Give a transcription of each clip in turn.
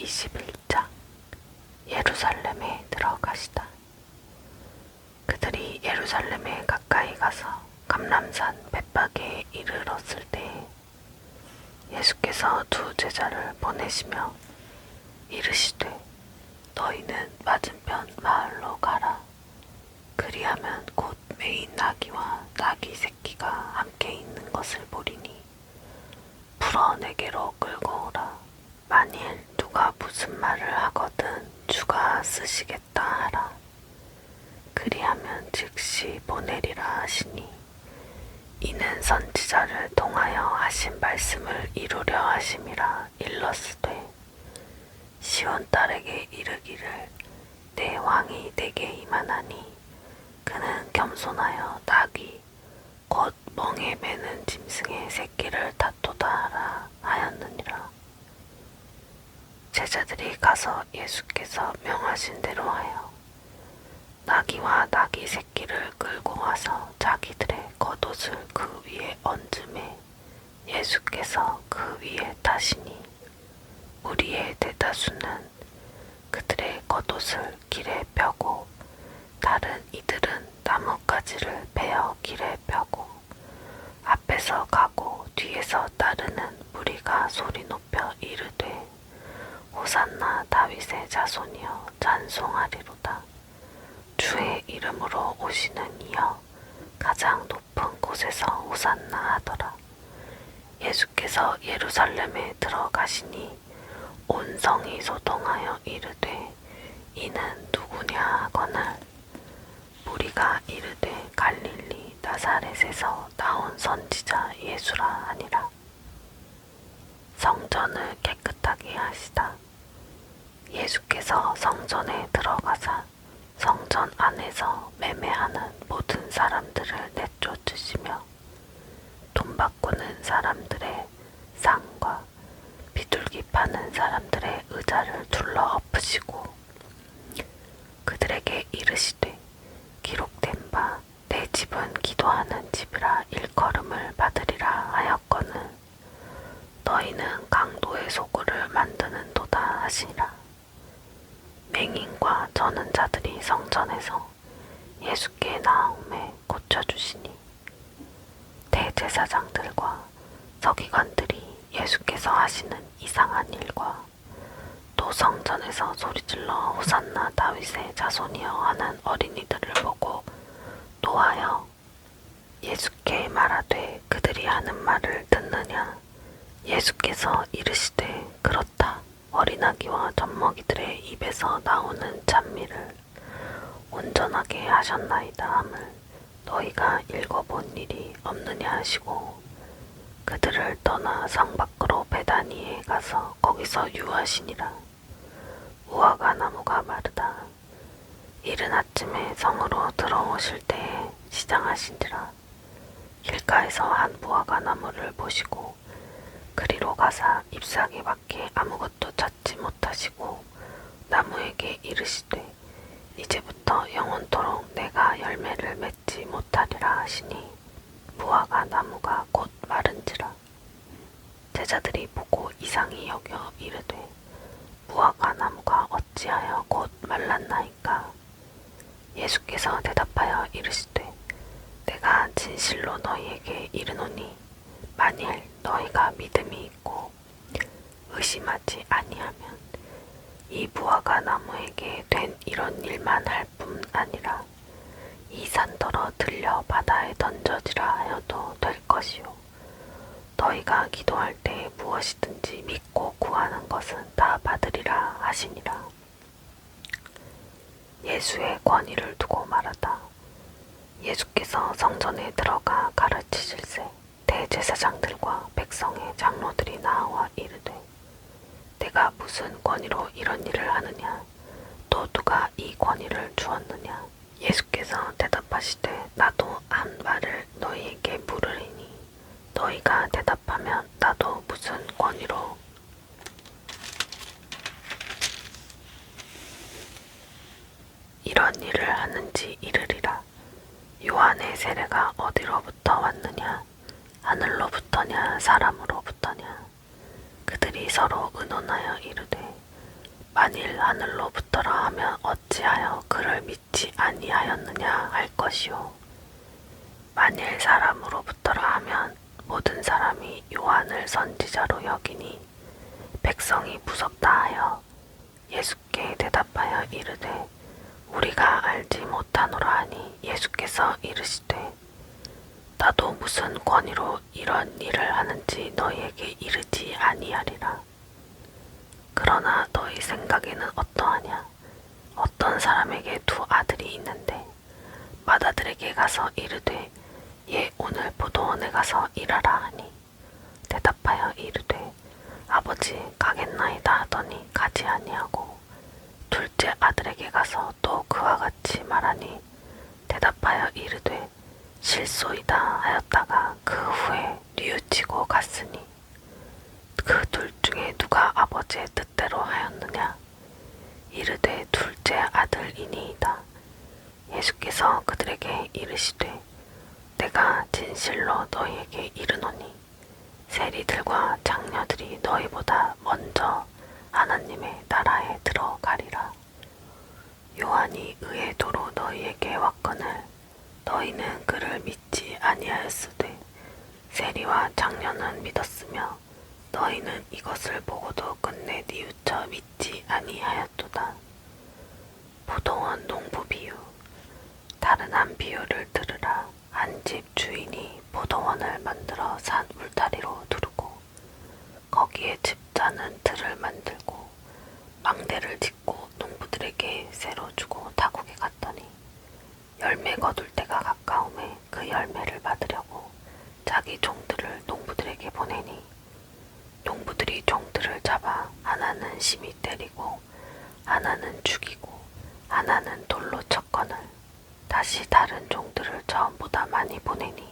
21장. 예루살렘에 들어가시다. 그들이 예루살렘에 가까이 가서 감람산 벳박에 이르렀을 때에 예수께서 두 제자를 보내시며 이르시되 너희는 맞은편 마을로 가라. 그리하면 곧 메인 나귀와 나귀 새끼가 함께 있는 것을 보리니 풀어 내게로 끌고 오라. 만일 누가 무슨 말을 하거든 주가 쓰시겠다 하라. 그리하면 즉시 보내리라 하시니 이는 선지자를 통하여 하신 말씀을 이루려 하심이라. 일렀으되 시온 딸에게 이르기를 내 왕이 내게 임하나니 그는 겸손하여 나귀 곧 멍에 매는 짐승의 새끼를 다투다 하라 하였느니라. 제자들이 가서 예수께서 명하신 대로 하여 나귀와 나귀 새끼를 끌고 와서 자기들의 겉옷을 그 위에 얹음에 예수께서 그 위에 타시니 무리의 대다수는 그들의 겉옷을 길에 펴고 다른 이들은 나뭇가지를 베어 길에 펴고 앞에서 가고 뒤에서 따르는 무리가 소리 높여 이르되 호산나 다윗의 자손이여 찬송하리로다. 주의 이름으로 오시는 이여 가장 높은 곳에서 호산나 하더라. 예수께서 예루살렘에 들어가시니 온 성이 소동하여 이르되 이는 누구냐 하거늘 무리가 이르되 갈릴리 나사렛에서 나온 선지자 예수라 하니라. 성전을 깨끗하게 하시다. 예수께서 성전에 들어가사 성전 안에서 매매하는 모든 사람들을 내쫓으시며 돈 바꾸는 사람들의 상과 비둘기 파는 사람들의 의자를 둘러 엎으시고 그들에게 이르시되 기록된 바 내 집은 기도하는 집이라 일컬음을 받으리라 하였거늘 너희는 강도의 소굴을 만드는 도다 하시니라. 맹인과 저는 자들이 성전에서 예수께 나아오매 고쳐주시니 대제사장들과 서기관들이 예수께서 하시는 이상한 일과 또 성전에서 소리질러 호산나 다윗의 자손이여 하는 어린이들을 보고 노하여 예수께 말하되 그들이 하는 말을 듣느냐. 예수께서 이르시되 그렇다. 어린아기와 젖먹이들의 입에서 나오는 찬미를 온전하게 하셨나이다 함을 너희가 읽어본 일이 없느냐 하시고 그들을 떠나 성 밖으로 베다니에 가서 거기서 유하시니라. 무화과 나무가 마르다. 이른 아침에 성으로 들어오실 때에 시장하신지라. 길가에서 한 무화과 나무를 보시고 그리로 가사 잎사귀밖에 아무것도 찾지 못하시고 나무에게 이르시되 이제부터 영원토록 내가 열매를 맺지 못하리라 하시니 무화과 나무가 곧 마른지라. 제자들이 보고 이상히 여겨 이르되 무화과 나무가 어찌하여 곧 말랐나이까. 예수께서 대답하여 이르시되 내가 진실로 너희에게 이르노니 만일 너희가 믿음이 있고 의심하지 아니하면 이 무화과 나무에게 된 이런 일만 할 뿐 아니라 이 산더러 들려 바다에 던져지라 하여도 될 것이요 너희가 기도할 때 무엇이든지 믿고 구하는 것은 다 받으리라 하시니라. 예수의 권위를 두고 말하다. 예수께서 성전에 들어가 가르치실세 대제사장들과 백성의 장로들이 나와 이르되 내가 무슨 권위로 이런 일을 하느냐. 또 누가 이 권위를 주었느냐. 예수께서 대답하시되 나도 한 말을 너희에게 물으리니 너희가 대답하면 나도 무슨 권위로 이런 일을 하는지 이르리라. 요한의 세례가 어디로부터 왔느냐. 하늘로부터냐 사람으로부터냐. 그들이 서로 의논하여 이르되 만일 하늘로부터라 하면 어찌하여 그를 믿지 아니하였느냐 할 것이요. 만일 사람으로부터라 하면 모든 사람이 요한을 선지자로 여기니 백성이 무섭다 하여 예수께 대답하여 이르되 우리가 알지 못하노라 하니 예수께서 이르시되 나도 무슨 권위로 이런 일을 하는지 너희에게 이르지 아니하리라. 그러나 너희 생각에는 어떠하냐? 어떤 사람에게 두 아들이 있는데 맏아들에게 가서 이르되 얘 오늘 포도원에 가서 일하라 하니 대답하여 이르되 아버지 가겠나이다 하더니 가지 아니하고 둘째 아들에게 가서 또 그와 같이 말하니 대답하여 이르되 실소이다 하였다가 그 후에 뉘우치고 갔으니 그 둘 중에 누가 아버지의 뜻대로 하였느냐? 이르되 둘째 아들이니이다. 예수께서 그들에게 이르시되 내가 진실로 너희에게 이르노니 세리들과 장녀들이 너희보다 먼저 하나님의 나라에 들어가리라. 요한이 의의 도로 너희에게 왔거늘 너희는 그를 믿지 아니하였으되 세리와 장녀는 믿었으며 너희는 이것을 보고도 끝내 뉘우쳐 믿지 아니하였도다. 포도원 농부 비유. 다른 한 비유를 들으라. 한 집 주인이 포도원을 만들어 산 울타리로 두르고 거기에 집자는 들을 만들고 망대를 짓고 농부들에게 새로 주고 타국에 갔더니 열매 거둘 때가 가까움에 그 열매를 받으려고 자기 종들을 농부들에게 보내니 농부들이 종들을 잡아 하나는 심히 때리고 하나는 죽이고 하나는 돌로 쳤거늘 다시 다른 종들을 처음보다 많이 보내니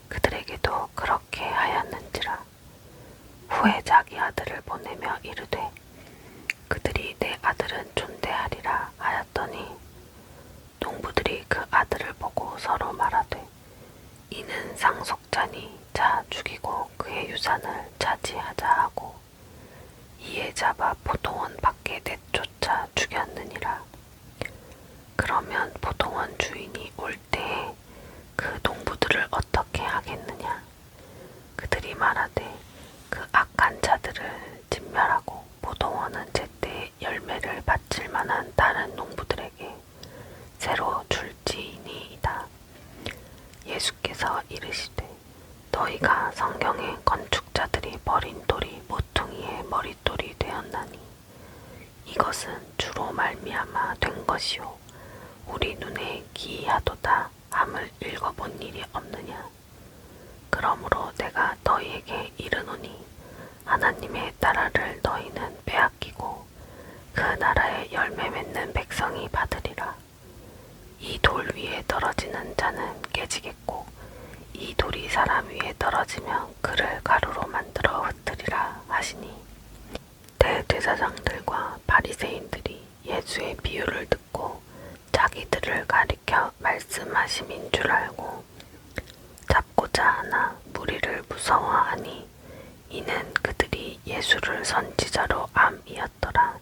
그들에게도 그렇게 하였는지라. 후에 자기 아들을 보내며 이르되 그들이 내 아들은 존대하리라 하였더니 농부들이 그 아들을 보고 서로 말하되 이는 상속자니 자 죽이고 그의 유산을 차지하자 하고 이에 잡아 포도원 밖에 내쫓아 죽였느니라. 그러면 포도원 주인이 올 때에 그 농부들을 어떻게 하겠느냐? 그들이 말하되 그 악한 자들을 진멸하고 포도원은 제때 열매를 바칠 만한 다른 농부들에게 새로 줄지니이다. 예수께서 이르시되 너희가 성경의 건축자들이 버린 돌이 모퉁이의 머릿돌이 되었나니 이것은 주로 말미암아 된 것이요 우리 눈에 기이하도다 함을 읽어본 일이 없느냐. 그러므로 내가 너희에게 이르노니 하나님의 나라를 너희는 빼앗기고 그 나라의 열매 맺는 백성이 받으리라. 이 돌 위에 떨어지는 자는 깨지겠고 이 돌이 사람 위에 떨어지면 그를 가루로 만들어 흩으리라 하시니 대제사장들과 바리새인들이 예수의 비유를 듣고 자기들을 가리켜 말씀하심인 줄 알고 잡고자 하나 무리를 무서워하니 이는 그들이 예수를 선지자로 암이었더라.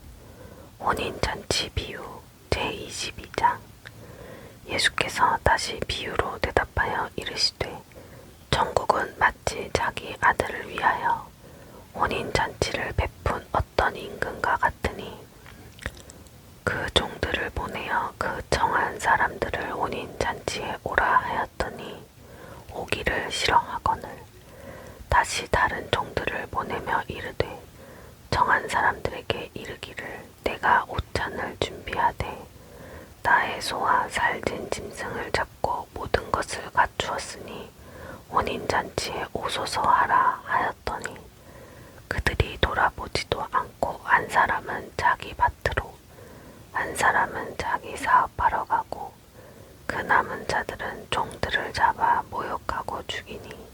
혼인잔치 비유 제22장. 예수께서 다시 비유로 대답하여 이르시되 천국은 마치 자기 아들을 위하여 혼인잔치를 베푼 어떤 임금과 같으니 그 종들을 보내어 그 정한 사람들을 혼인잔치에 오라 하였더니 오기를 싫어하거늘 다시 다른 종들을 보내며 이르되 정한 사람들에게 이르기를 내가 오찬을 준비하되 나의 소와 살진 짐승을 잡고 모든 것을 갖추었으니 혼인잔치에 오소서 하라 하였더니 그들이 돌아보지도 않고 한 사람은 자기 밭으로 한 사람은 자기 사업하러 가고 그 남은 자들은 종들을 잡아 모욕하고 죽이니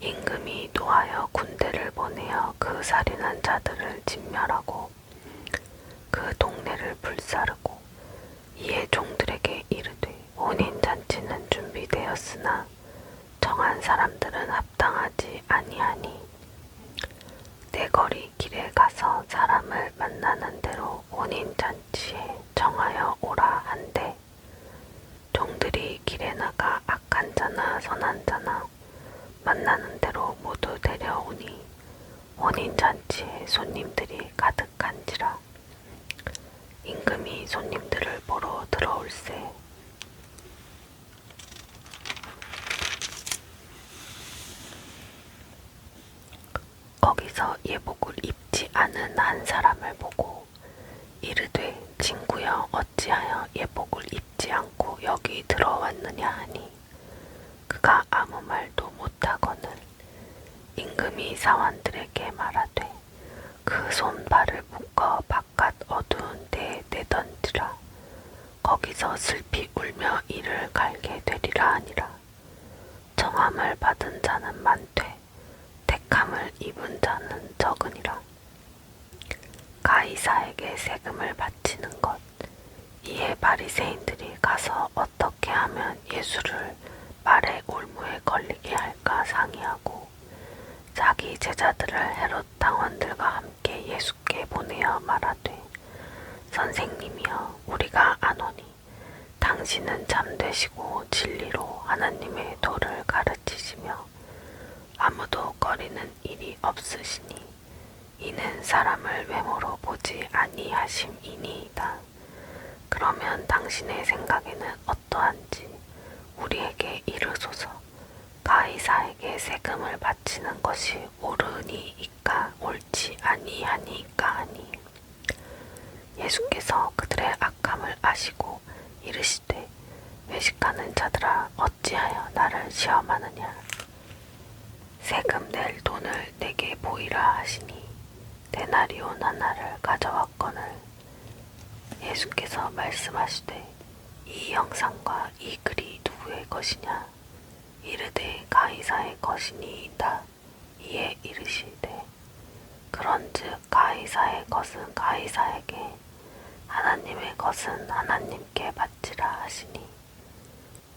임금이 노하여 군대를 보내어 그 살인한 자들을 진멸하고 그 동네를 불사르고 이에 종들에게 이르되 혼인잔치는 준비되었으나 정한 사람들은 합당하지 아니하니 내 거리 길에 가서 사람을 만나는 대로 혼인잔치에 정하여 오라 한대. 종들이 길에 나가 악한 자나 선한 자나 만나는 대로 모두 데려오니 혼인잔치에 손님들이 가득한지라. 임금이 손님들을 보러 들어올세. 거기서 예복을 입지 않은 한 사람을 보고 이르되 친구여 어찌하여 예복을 입지 않고 여기 들어왔느냐 하니 그가 아무 말도 못하거늘 임금이 사환들에게 말하되 그 손발을 묶어 바깥 어두운 데에 내던지라. 거기서 슬피 울며 이를 갈게 되리라 하니라. 정함을 받은 자는 많되 택함을 입은 자는 적으니라. 가이사에게 세금을 바치는 것. 이에 바리새인들이 가서 어떻게 하면 예수를 말의 올무에 걸리게 할까 상의하고 자기 제자들을 헤롯 당원들과 함께 예수께 보내어 말하되 선생님이여 우리가 아노니 당신은 잠되시고 진리로 하나님의 도를 가르치시며 아무도 꺼리는 일이 없으시니 이는 사람을 외모로 보지 아니하심이니이다. 그러면 당신의 생각에는 어떠한지 우리에게 이르소서. 가이사에게 세금을 바치는 것이 옳으니이까 옳지 아니하니이까 하니 예수께서 그들의 악함을 아시고 이르시되 외식하는 자들아 어찌하여 나를 시험하느냐. 세금 낼 돈을 내게 보이라 하시니 데나리온 하나를 가져왔거늘 예수께서 말씀하시되 이 형상과 이 글이 누구의 것이냐. 이르되 가이사의 것이니이다. 이에 이르시되 그런즉 가이사의 것은 가이사에게 하나님의 것은 하나님께 바치라 하시니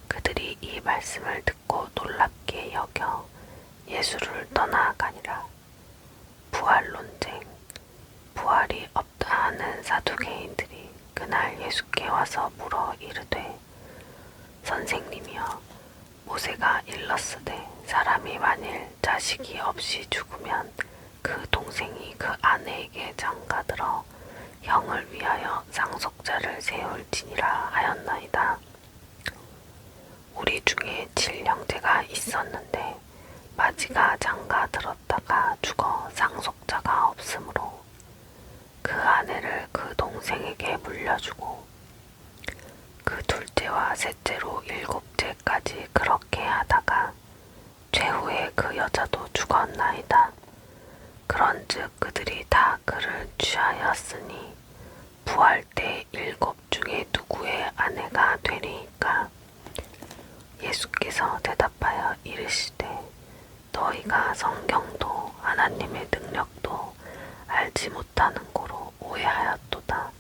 그들이 이 말씀을 듣고 놀랍게 여겨 예수를 떠나가니라. 부활 논쟁. 부활이 없다 하는 사두개인들이 그날 예수께 와서 물어 이르되 선생님이여 모세가 일렀으되 사람이 만일 자식이 없이 죽으면 그 동생이 그 아내에게 장가들어 형을 위하여 상속자를 세울지니라 하였나이다. 우리 중에 7형제가 있었는데 마지가 장가들었다가 죽어 상속자가 없으므로 그 아내를 그 동생에게 물려주고 그 둘째와 셋째로 7째까지 그렇게 하다가 최후에 그 여자도 죽었나이다. 그런즉 그들이 다 그를 취하였으니 부활 때 7 중에 누구의 아내가 되리이까. 예수께서 대답하여 이르시되 너희가 성경도 하나님의 능력도 알지 못하는 고로 오해하였도다.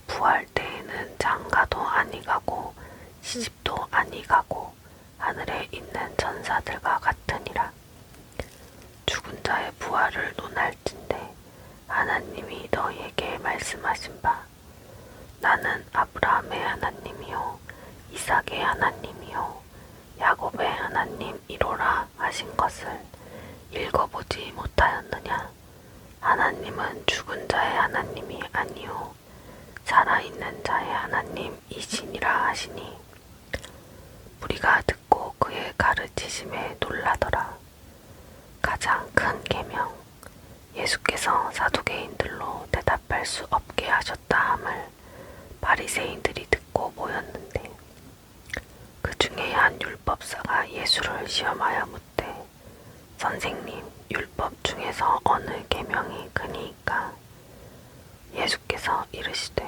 부활 때에는 장가도 아니가고 시집도 아니가고 하늘에 있는 전사들과 같으니라. 죽은 자의 부활을 논할진대 하나님이 너희에게 말씀하신 바 나는 아브라함의 하나님이요 이삭의 하나님이요 야곱의 하나님이로라 하신 것을 읽어보지 못하였느냐. 하나님은 죽은 자의 하나님이 아니요 살아있는 자의 하나님이시니라 하시니 우리가 듣고 그의 가르치심에 놀라더라. 가장 큰 계명. 예수께서 사두개인들로 대답할 수 없게 하셨다 함을 바리새인들이 듣고 모였는데 그 중에 한 율법사가 예수를 시험하여 묻되 선생님 율법 중에서 어느 계명이 크니이까. 예수께서 이르시되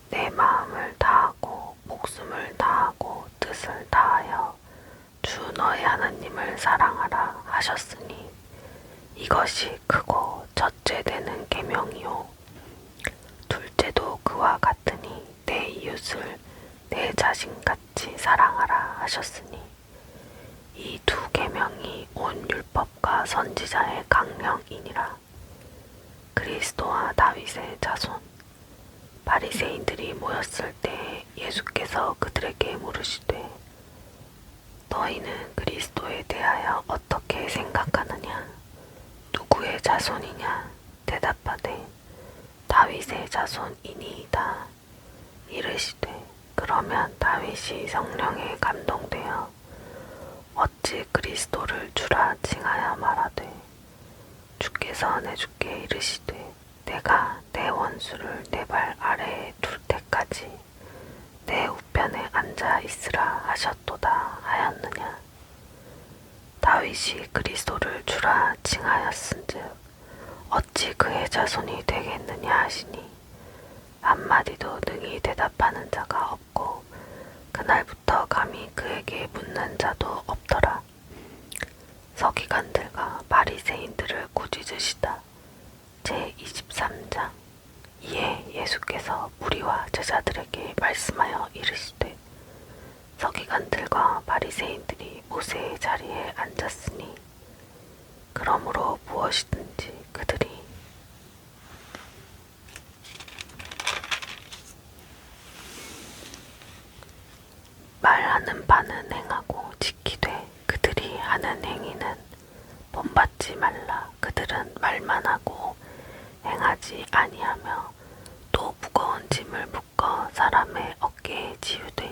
내 마음을 다하고 목숨을 다하고 뜻을 다하여 주 너의 하나님을 사랑하라 하셨으니 이것이 크고 첫째 되는 계명이요 둘째도 그와 같으니 내 이웃을 내 자신같이 사랑하라 하셨으니 이 두 계명이 온 율법과 선지자의 강령이니라. 그리스도와 다윗의 자손. 바리새인들이 모였을 때 예수께서 그들에게 물으시되 너희는 그리스도에 대하여 어떻게 생각하느냐? 누구의 자손이냐? 대답하되 다윗의 자손이니이다. 이르시되 그러면 다윗이 성령에 감동되어 어찌 그리스도를 주라 칭하여 말하되 주께서 내주께 이르시되 내가 내 원수를 내 발 아래에 둘 때까지 내 우편에 앉아 있으라 하셨도다 하였느냐. 다윗이 그리스도를 주라 칭하였은즉 어찌 그의 자손이 되겠느냐 하시니 한마디도 능히 대답하는 자가 없고 그날부터 감히 그에게 묻는 자도 없더라. 서기관들과 바리새인들을 꾸짖으시다. 제23장. 이에 예수께서 무리와 제자들에게 말씀하여 이르시되 서기관들과 바리새인들이 모세의 자리에 앉았으니 그러므로 무엇이든지 그들이 말하는 바는 행하고 지키되 그들이 하는 행위는 본받지 말라. 그들은 말만 하고 행하지 아니하며 또 무거운 짐을 묶어 사람의 어깨에 지우되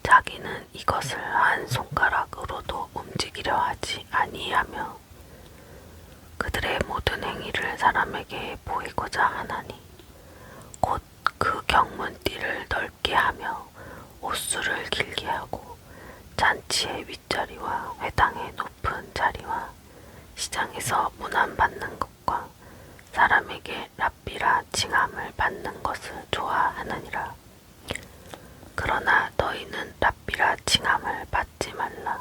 자기는 이것을 한 손가락으로도 움직이려 하지 아니하며 그들의 모든 행위를 사람에게 보이고자 하나니 곧 그 경문띠를 넓게 하며 옷수를 길게 하고 잔치의 윗자리와 회당의 높은 자리와 시장에서 문안받는 것과 사람에게 랍비라 칭함을 받는 것을 좋아하느니라. 그러나 너희는 랍비라 칭함을 받지 말라.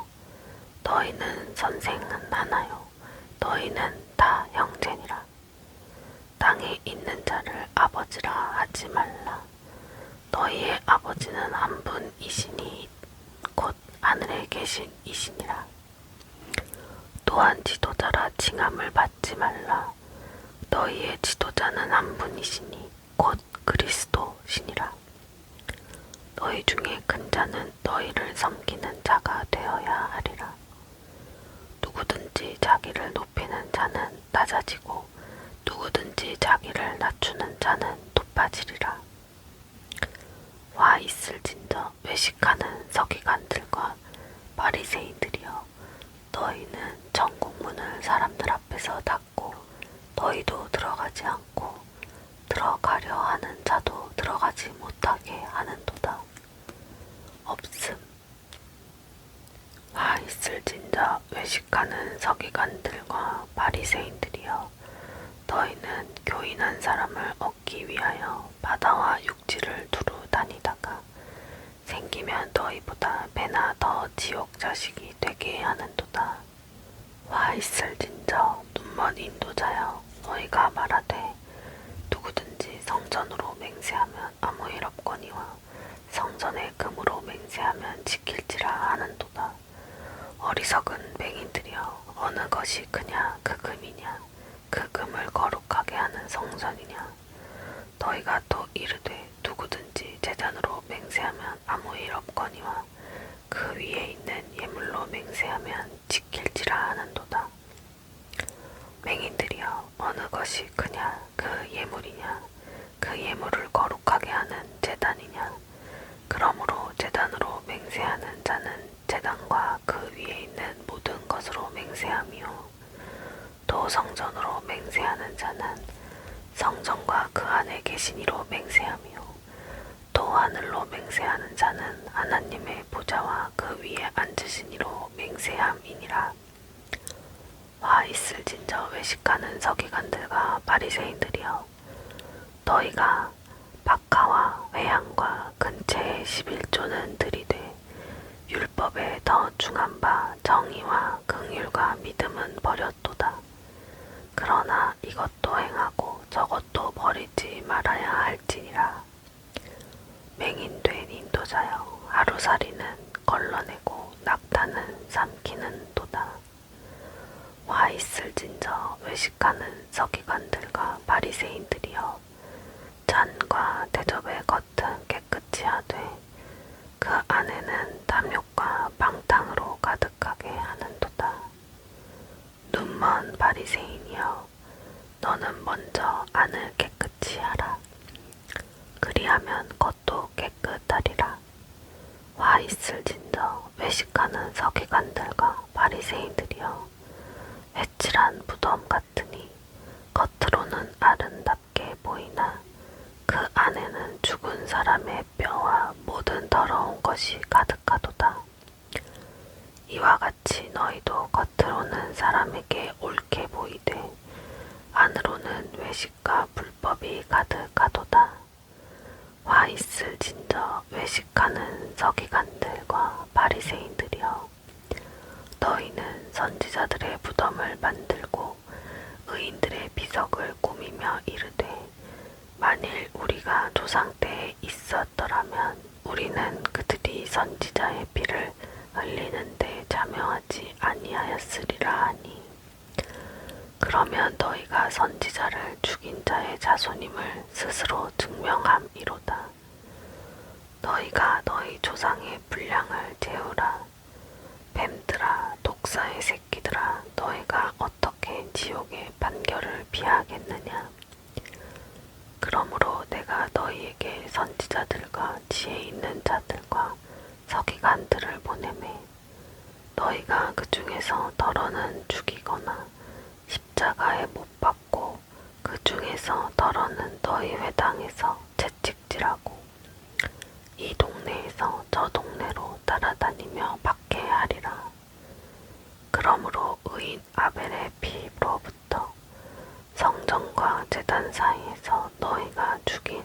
너희는 선생은 하나요. 너희는 다 형제니라. 땅에 있는 자를 아버지라 하지 말라. 너희의 아버지는 한 분이시니 곧 하늘에 계신 이시니라. 또한 지도자라 칭함을 받지 말라. 너희의 지도자는 한 분이시니 곧 그리스도시니라. 너희 중에 큰 자는 너희를 섬기는 자가 되어야 하리라. 누구든지 자기를 높이는 자는 낮아지고 누구든지 자기를 낮추는 자는 높아지리라. 와 있을진저 외식하는 서기관들과 바리새인들이여, 너희는 천국문을 사람들 앞에서 닫고 너희도 들어가지 않고 들어가려 하는 자도 들어가지 못하게 하는도다. 없음. 와 있을진저 외식하는 서기관들과 바리새인들이여, 너희는 교인한 사람을 얻기 위하여 바다와 육지를 두루 다니다가 생기면 너희보다 배나 더 지옥 자식이 되게 하는도다. 와 있을진저 눈먼 인도자여, 너희가 말하되 누구든지 성전으로 맹세하면 아무 일 없거니와 성전의 금으로 맹세하면 지킬지라 하는도다. 어리석은 맹인들이여, 어느 것이 크냐 그 금이냐 그 금을 거룩하게 하는 성전이냐. 너희가 또 이르되 누구든지 제단으로 맹세하면 아무 일 없거니와 그 위에 있는 예물로 맹세하면 지킬지라 하는도다. 맹인들이여, 어느 것이 크냐 그 예물이냐 그 예물을 거룩하게 하는 제단이냐. 그러므로 제단으로 맹세하는 자는 제단과 그 위에 있는 모든 것으로 맹세하며 또 성전으로 맹세하는 자는 성전과 그 안에 계신 이로 맹세하며 또 하늘로 맹세하는 자는 하나님의 보좌와 그 위에 앉으신 이로 맹세함이니라. 와 있을진저 외식하는 서기관들과 바리새인들이여, 너희가 박하와 회향과 근체의 11조는 들이되 율법에 더 중한 바 정의와 긍휼과 믿음은 버렸도다. 그러나 이것도 행하고 저것도 버리지 말아야 할지니라. 맹인된 인도자여, 하루살이는 걸러내고 낙타는 삼키는 도다. 와 있을진저 외식하는 서기관들과 바리새인들이여, 잔과 대접의 겉은 깨끗이 하되 그 안에는 탐욕과 방탕으로 가득하게 하는도다. 눈먼 바리새인이여, 너는 먼저 안을 깨끗이 하라. 그리하면 겉도 깨끗하리라. 화 있을진저 외식하는 서기관들과 바리새인들이여, 회칠한 무덤 같으니 겉으로는 아름답게 보이나 그 안에는 죽은 사람의 뼈와 모든 더러운 것이 가득하도다. 이와 같이 너희도 겉으로는 사람에게 옳게 보이되 안으로는 외식과 불법이 가득하도다. 화 있을진저 외식하는 서기관들과 바리새인들이여, 너희는 선지자들의 무덤을 만들고 의인들의 비석을 꾸미며 이르되, 만일 우리가 조상 때에 있었더라면 우리는 그들이 선지자의 피를 흘리는데 참여하지 아니하였으리라 하니, 그러면 너희가 선지자를 죽인 자의 자손임을 스스로 증명함이로다. 너희가 너희 조상의 분량을 재우라. 뱀들아, 독사의 새끼들아, 너희가 어떻게 지옥의 판결을 피하겠느냐? 그러므로 내가 너희에게 선지자들과 지혜 있는 자들과 서기관들을 보내매, 너희가 그 중에서 덜어는 죽이거나 십자가에 못 박고 그 중에서 덜어는 너희 회당에서 채찍질하고 이 동네에서 저 동네로 따라다니며 박해하리라. 그러므로 의인 아벨의 피로부터 성전과 제단 사이에서 너희가 죽인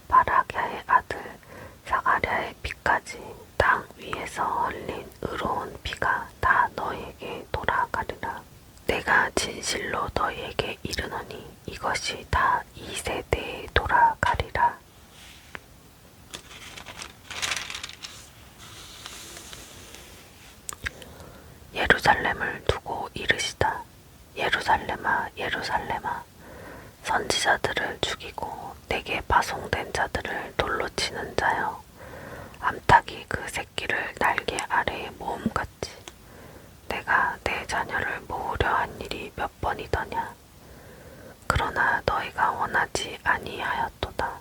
바라기아의 아들 사가랴의 피까지 땅 위에서 흘린 의로운 피가 다 너희에게 돌아가리라. 내가 진실로 너희에게 이르노니 이것이 다 이 세대에 돌아가리라. 예루살렘을 두고 이르시다. 예루살렘아, 예루살렘아, 선지자들을 죽이고 내게 파송된 자들을 돌로 치는 자여, 암탉이 그 새끼를 날개 아래에 모음같이 내가 내 자녀를 모으려 한 일이 몇 번이더냐. 그러나 너희가 원하지 아니하였도다.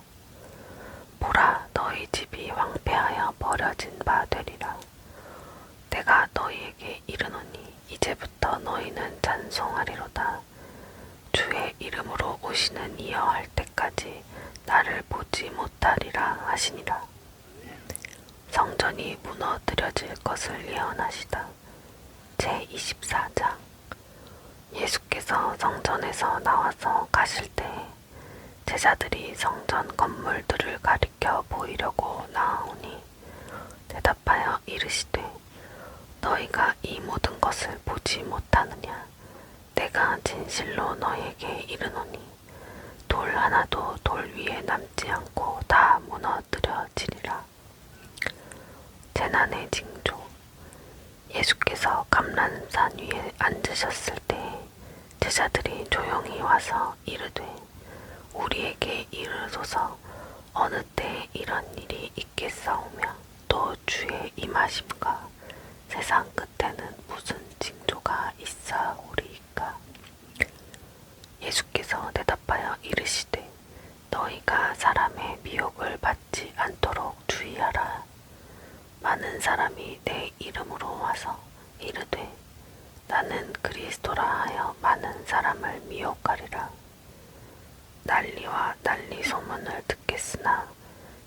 보라, 너희 집이 황폐하여 버려진 바 되리라. 내가 너희에게 이르노니 이제부터 너희는 찬송하리로다. 주의 이름으로 오시는 이여 할 때까지 나를 보지 못하리라 하시니라. 성전이 무너뜨려질 것을 예언하시다. 제24장. 예수께서 성전에서 나와서 가실 때에 제자들이 성전 건물들을 가리켜 보이려고 나아오니 대답하여 이르시되, 너희가 이 모든 것을 보지 못하느냐? 내가 진실로 너희에게 이르노니 돌 하나도 돌 위에 남지 않고 다 무너뜨려지리라. 재난의 징조. 예수께서 감람산 위에 앉으셨을 때 제자들이 조용히 와서 이르되, 우리에게 이르소서 어느 때에 이런 일이 있겠사오며 또 주의 임하심과 세상 끝에는 무슨 징조가 있사오리이까? 예수께서 대답하여 이르시되, 너희가 사람의 미혹을 받지 않도록 주의하라. 많은 사람이 내 이름으로 와서 이르되 나는 그리스도라 하여 많은 사람을 미혹하리라. 난리와 난리 소문을 듣겠으나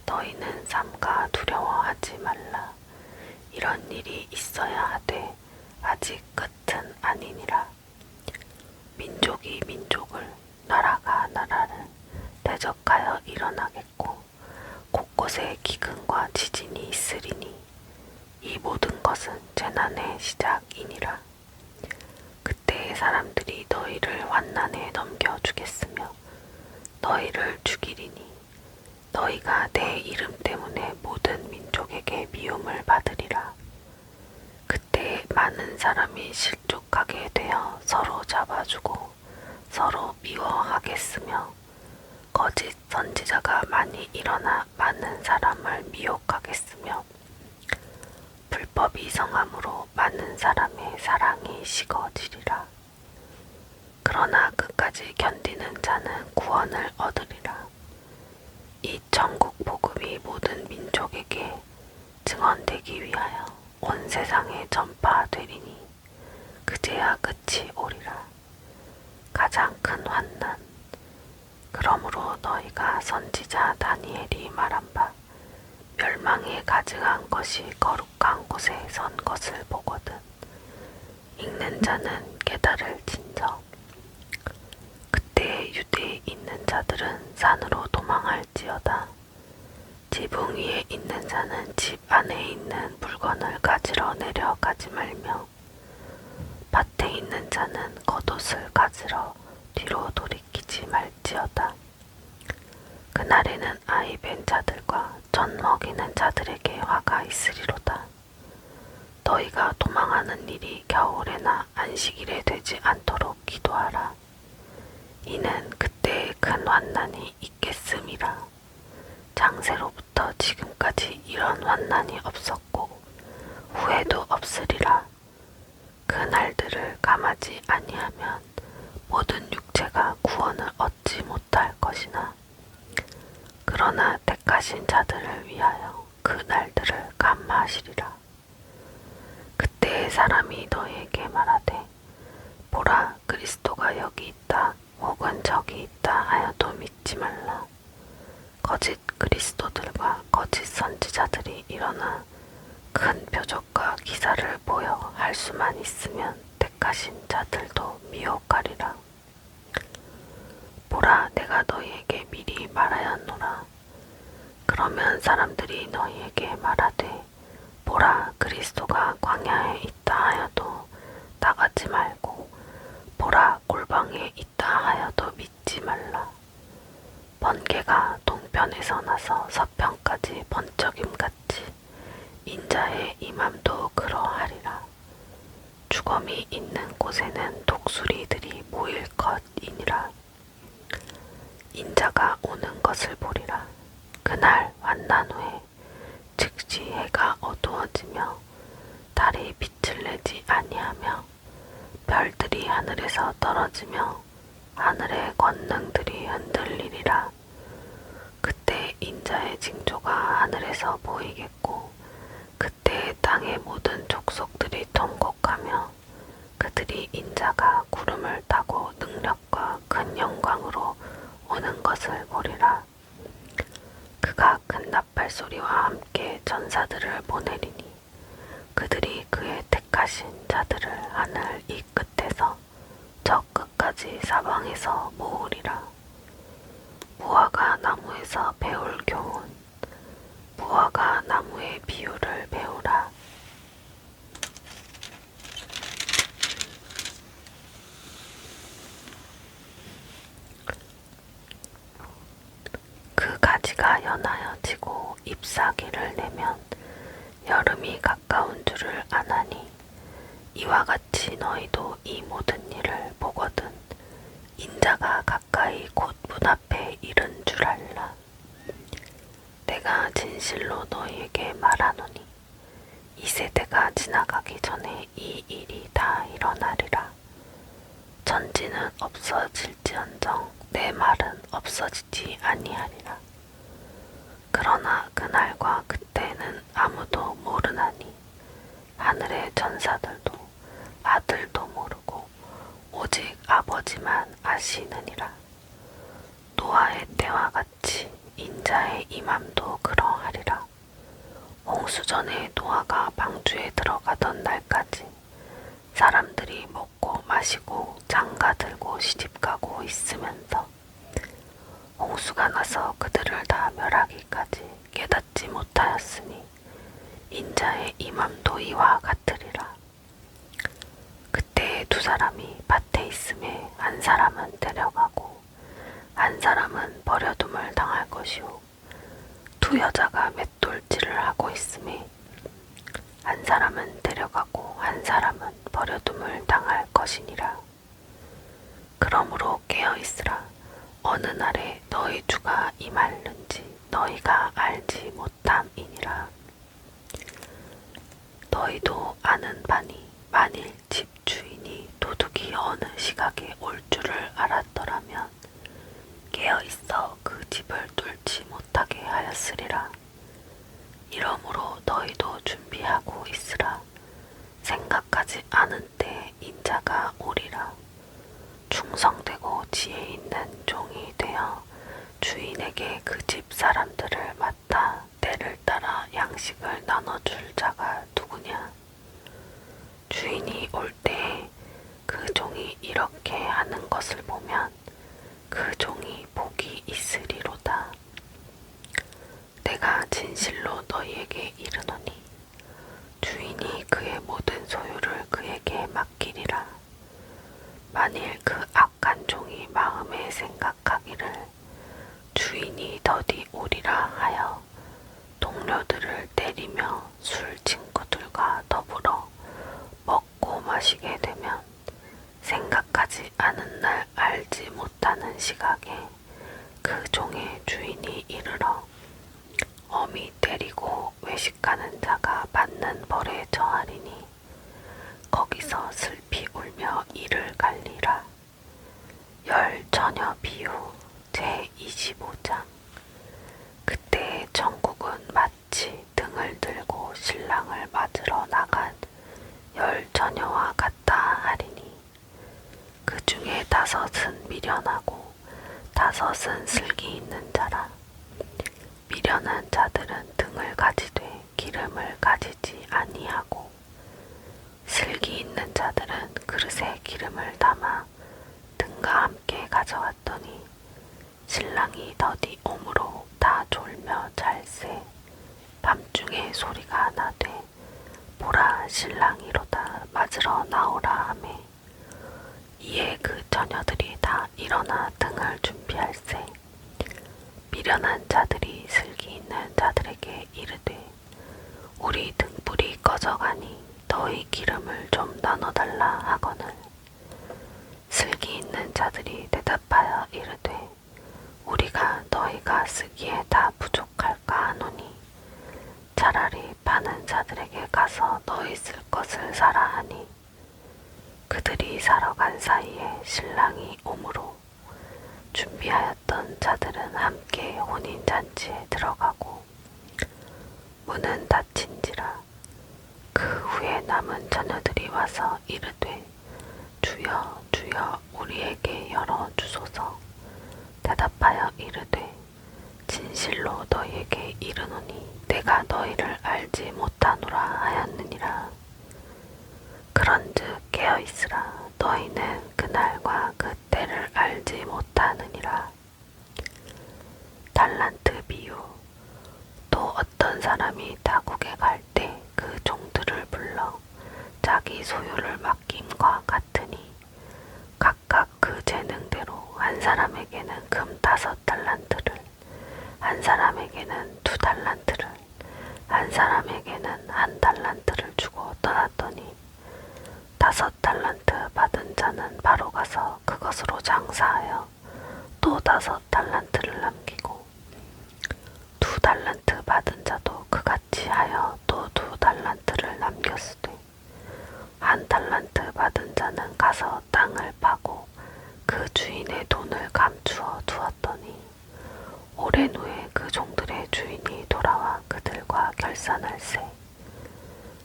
너희는 삼가 두려워하지 말라. 이런 일이 있어야 하되 아직 끝은 아니니라. 민족이 민족을, 나라가 나라를 대적하여 일어나겠고 곳곳에 기근과 지진이 있으리니 이 모든 것은 재난의 시작이니라. 그때 사람들이 너희를 환난에 넘겨주겠으며 너희를 죽이리니 너희가 내 이름 때문에 모든 민족에게 미움을 받으리라. 그때 많은 사람이 실족하게 되어 서로 잡아주고 서로 미워하겠으며 거짓 선지자가 많이 일어나 많은 사람을 미혹하겠으며 불법이 성함으로 많은 사람의 사랑이 식어지리라. 그러나 끝까지 견디는 자는 구원을 얻으리라. 이 천국 복음이 모든 민족에게 증언되기 위하여 온 세상에 전파되리니 그제야 끝이 오리라. 가장 큰 환난. 그러므로 너희가 선지자 다니엘이 말한 바 멸망에 가증한 것이 거룩한 곳에 선 것을 보거든 읽는 자는 깨달을진저. 그때 유대에 있는 자들은 산으로 도망할지어다. 지붕 위에 있는 자는 집 안에 있는 물건을 가지러 내려가지 말며 밭에 있는 자는 겉옷을 가지러 뒤로 돌이키지 말지어다. 그날에는 아이 뵌 자들과 젖 먹이는 자들에게 화가 있으리로다. 너희가 도망하는 일이 겨울에나 안식일에 되지 않도록 기도하라. 이는 그때의 큰 환난이 있겠음이라. 장세로부터 지금까지 이런 환난이 없었고 후에도 없으리라. 그 날들을 감하지 아니하면 모든 육체가 구원을 얻지 못할 것이나 그러나 택하신 자들을 위하여 그 날들을 감하시리라. 그때 사람이 너희에게 말하되 보라 그리스도가 여기 있다 혹은 저기 있다 하여도 믿지 말라. 거짓 그리스도들과 거짓 선지자들이 일어나 큰 표적과 기사를 보여 할 수만 있으면 택하신 자들도 미혹하리라. 보라 내가 너희에게 미리 말하였노라. 그러면 사람들이 너희에게 말하되 보라 그리스도가 광야에 있다 하여도 나가지 말고 보라 골방에 있다 하여도 믿지 말라. 번개가 동편에서 나서 서편까지 번쩍임같이 인자의 임함도 그러하리라. 죽음이 있는 곳에는 독수리들이 모일 것이니라. 인자가 오는 것을 보리라. 그날 환난 후에 즉시 해가 어두워지며 달이 빛을 내지 아니하며 별들이 하늘에서 떨어지며 하늘의 권능들이 흔들리리라. 그때 인자의 징조가 하늘에서 보이겠고 그때 땅의 모든 족속들이 통곡하며 그들이 인자가 구름을 타고 능력과 큰 영광으로 오는 것을 보리라. 그가 큰 나팔 소리와 함께 전사들을 보내리니 그들이 그의 택하신 자들을 하늘 이 끝에서 저 끝까지 사방에서 모으리라. 무화과 나무에서 배울 교훈. 무화과 나무의 비유를 배우라. 그 가지가 연하여 지고 잎사귀를 내면 여름이 가까운 줄을 아나니 이와 같이 너희도 이 모든 일을 보거든 인자가 가까이 곧 문 앞에 이른 줄 알라. 내가 진실로 너희에게 말하노니 이 세대가 지나가기 전에 이 일이 다 일어나리라. 천지는 없어질지언정 내 말은 없어지지 아니하리라. 그러나 그날과 그때는 아무도 모르나니 하늘의 전사들도 아들도 모르고 오직 아버지만 아시느니라. 노아의 때와 같이 인자의 임함도 그러하리라. 홍수전에 노아가 방주에 들어가던 날까지 사람들이 먹고 마시고 장가들고 시집가고 있으면서 홍수가 나서 그들을 다 멸하기까지 깨닫지 못하였으니 인자의 임함도 이와 같으리라. 그때 두 사람이 밭에 있음에 한 사람은 데려가고 한 사람은 버려둠을 당할 것이요 두 여자가 맷돌질을 하고 있음에 한 사람은 데려가고 한 사람은 버려둠을 당할 것이니라. 그러므로 깨어 있으라. 어느 날에 너희 주가 임할는지 너희가 알지 못함이니라. 너희도 아는 바니 만일 집 주인이 도둑이 어느 시각에 올 줄을 알았더라면 깨어 있어 그 집을 뚫지 못하게 하였으리라. 이러므로 너희도 준비하고 있으라. 생각하지 않은 때 인자가 오리라. 충성되고 지혜 있는 종이 되어 주인에게 그 집 사람들을 맡아 때를 따라 양식을 나눠줄 자가 누구냐? 주인이 올 때에 그 종이 이렇게 하는 것을 보면 그 종이 복이 있으리로다. 내가 진실로 너희에게 이르노니 주인이 그의 모든 소유를 그에게 맡기리라. 만일 그 악한 종이 마음에 생각하기를 주인이 더디 오리라 하여 동료들을 때리며 술 친구들과 더불어 먹고 마시게 되면 생각하지 않은 날 알지 못하는 시각에 그 종의 주인이 이르러 어미 때리고 외식하는 자가 받는 벌에 처하리니 거기서 슬피 울며 이를 갈리라. 열 처녀 비유 제25장. 그때 천국은 마치 등을 들고 신랑을 맞으러 나간 열 처녀와 같다 하리니 그 중에 5은 미련하고 5은 슬기 있는 자라. 미련한 자들은 등을 가지되 기름을 가지지 아니하고 슬기 있는 자들은 그릇에 기름을 담아 등과 함께 가져왔더니 신랑이 더디 오므로 다 졸며 잘세. 밤중에 소리가 나되 보라 신랑이로다 맞으러 나오라 하매 이에 그 처녀들이 다 일어나 등을 준비할세. 미련한 자들이 슬기 있는 자들에게 이르되 우리 등불이 꺼져가니 너희 기름을 좀 나눠달라 하거늘 슬기 있는 자들이 대답하여 이르되 우리가 너희가 쓰기에 다 부족할까 하노니 차라리 파는 자들에게 가서 너희 쓸 것을 사라 하니 그들이 사러 간 사이에 신랑이 오므로 준비하였던 자들은 함께 혼인잔치에 들어가고 문은 닫힌지라. 그 후에 남은 처녀들이 와서 이르되 주여 주여 우리에게 열어주소서. 대답하여 이르되 진실로 너희에게 이르노니 내가 너희를 알지 못하노라 하였느니라. 그런즉 깨어있으라. 너희는 그날과 그 때를 알지 못하느니라. 달란트 비유. 또 어떤 사람이 타국에 갈 때 그 종들을 불러 자기 소유를 맡김과 같으니 각각 그 재능대로 한 사람에게는 금 5달란트를, 한 사람에게는 2달란트를, 한 사람에게는 1달란트를 주고 떠났더니 5달란트 받은 자는 바로 가서 그것으로 장사하여 또 5달란트를 남기고 2달란트 받은 자도 그같이 하여 또 2달란트를 남겼으되 1달란트 받은 자는 가서 땅을 파고 그 주인의 돈을 감추어 두었더니 오랜 후에 그 종들의 주인이 돌아와 그들과 결산할세.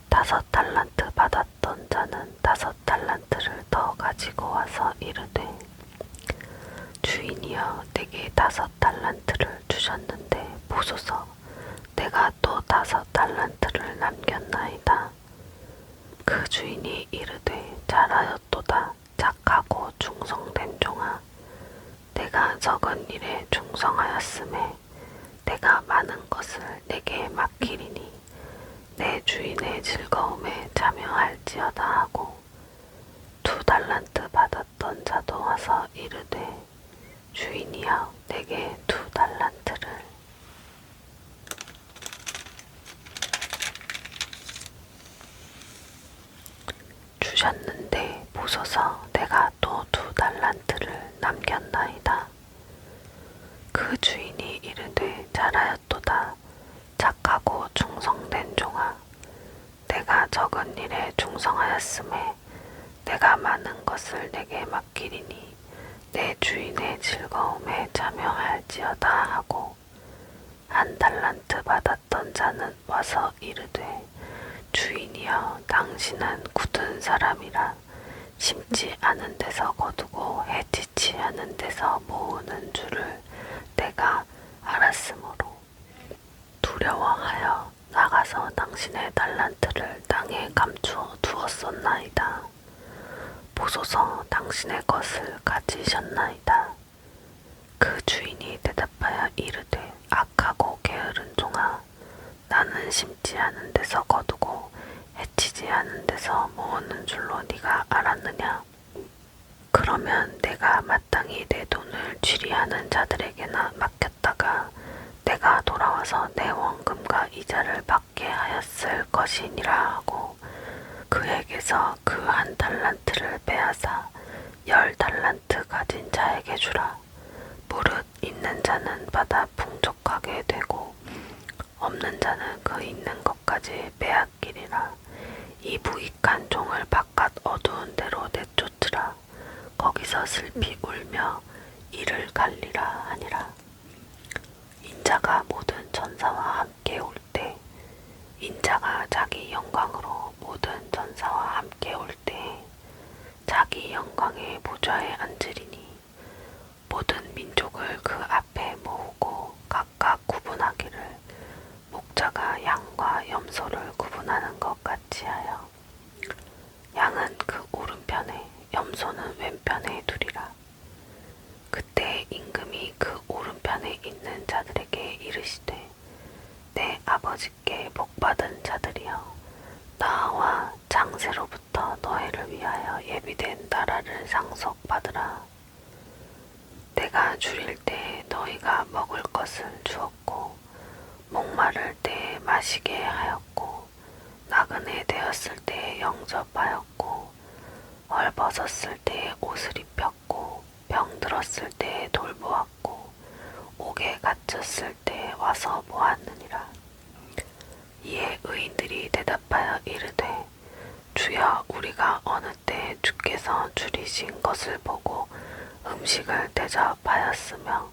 5달란트 받았던 자는 5달란트를 더 가지고 와서 이르되 주인이여 내게 5달란트를 주셨는데 보소서 내가 또 5달란트를 남겼나이다. 그 주인이 이르되 잘하였도다. 착하고 충성된 종아 내가 적은 일에 충성하였음에 내가 많은 것을 내게 맡기리니 내 주인의 즐거움에 참여할지어다 하고 2달란트 받았던 자도 와서 이르되 주인이여 내게 2달란트를 주셨는데 보소서 내가 또 2달란트를 남겼나이다. 그 주인이 이르되 잘하였도다. 착하고 충성된 종아, 내가 적은 일에 충성하였음에 내가 많은 것을 내게 맡기리니 내 주인의 즐거움에 참여할지어다 하고 1달란트 받았던 자는 와서 이르되 주인이여 당신은 굳은 사람이라 심지 않은 데서 거두고 해치지 않은 데서 모으는 줄을 내가 알았으므로 두려워하여 나가서 당신의 달란트를 땅에 감추어 두었었나이다. 보소서 당신의 것을 가지셨나이다. 그 주인이 대답하여 이르되 악하고 게으른 종아, 나는 심지 않은 데서 거두고 해치지 않은 데서 모으는 줄로 네가 알았느냐? 그러면 내가 마땅히 내 돈을 취리하는 자들에게나 맡겼다가 내가 돌아와서 내 원금과 이자를 받게 하였을 것이니라 하고 그에게서 그 1달란트를 빼앗아 10달란트 가진 자에게 주라. 무릇 있는 자는 받아 풍족하게 되고 없는 자는 그 있는 것까지 빼앗기리라. 이 무익한 종을 바깥 어두운 데로 내쫓으라. 거기서 슬피 울며 이를 갈리라 하니라. 인자가 모든 천사와 함께 올 때, 인자가 자기 영광으로 모든 천사와 함께 올 때, 자기 영광의 보좌에 앉으리니 모든 민족을 그 앞에 모으고 각각 구분하기를 목자가 양과 염소를 구분하는 것 같이 하여 양은 그 오른편에 염소는 왼편에 두리라. 그때 임금이 그 오른편에 있는 자들에게 이르시되 내 아버지께 복받은 자들이여 나와 장세로부터 너희를 위하여 예비된 나라를 상속받으라. 내가 줄일 때 너희가 먹을 것을 주었고 목마를 때 마시게 하였고 나그네 되었을 때 영접하였고 헐벗었을 때 옷을 입혔고 병들었을 때 돌보았고 옥에 갇혔을 때 와서 보았느니라. 이에 의인들이 대답하여 이르되 주여 우리가 어느 때 주께서 줄이신 것을 보고 음식을 대접하였으며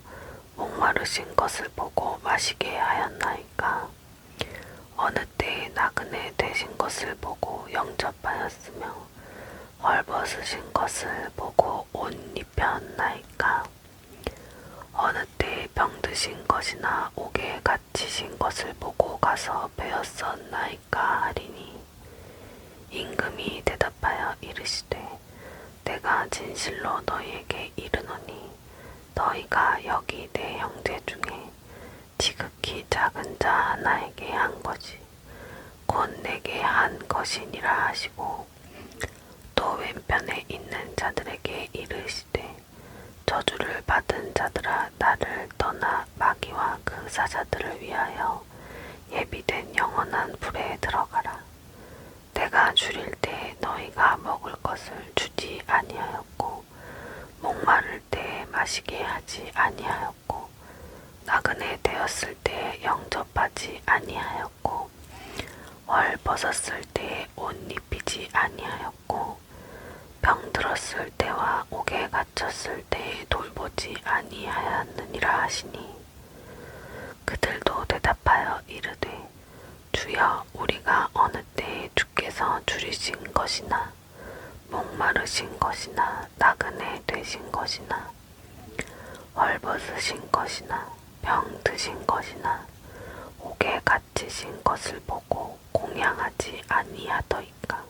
목마르신 것을 보고 마시게 하였나이까? 어느 때 나그네 되신 것을 보고 영접하였으며 헐벗으신 것을 보고 옷 입혔나이까? 어느 때 병드신 것이나 옥에 갇히신 것을 보고 가서 배웠었나이까 하리니 임금이 대답하여 이르시되 내가 진실로 너희에게 이르노니 너희가 여기 내 형제 중에 지극히 작은 자 하나에게 한 것이 곧 내게 한 것이니라 하시고 또 왼편에 있는 자들에게 이르시되 저주를 받은 자들아 나를 떠나 마귀와 그 사자들을 위하여 예비된 영원한 불에 들어가라. 내가 줄일 때 너희가 먹을 것을 주지 아니하였고 목마를 때 마시게 하지 아니하였고 나그네 되었을 때 영접하지 아니하였고 헐벗었을 때 옷 입히지 아니하였고 병들었을 때와 옥에 갇혔을 때 돌보지 아니하였느니라 하시니 그들도 대답하여 이르되 주여 우리가 어느 때에 주께서 줄이신 것이나 목마르신 것이나 나그네 되신 것이나 헐벗으신 것이나 병드신 것이나 옥에 갇히신 것을 보고 공양하지 아니하더이까?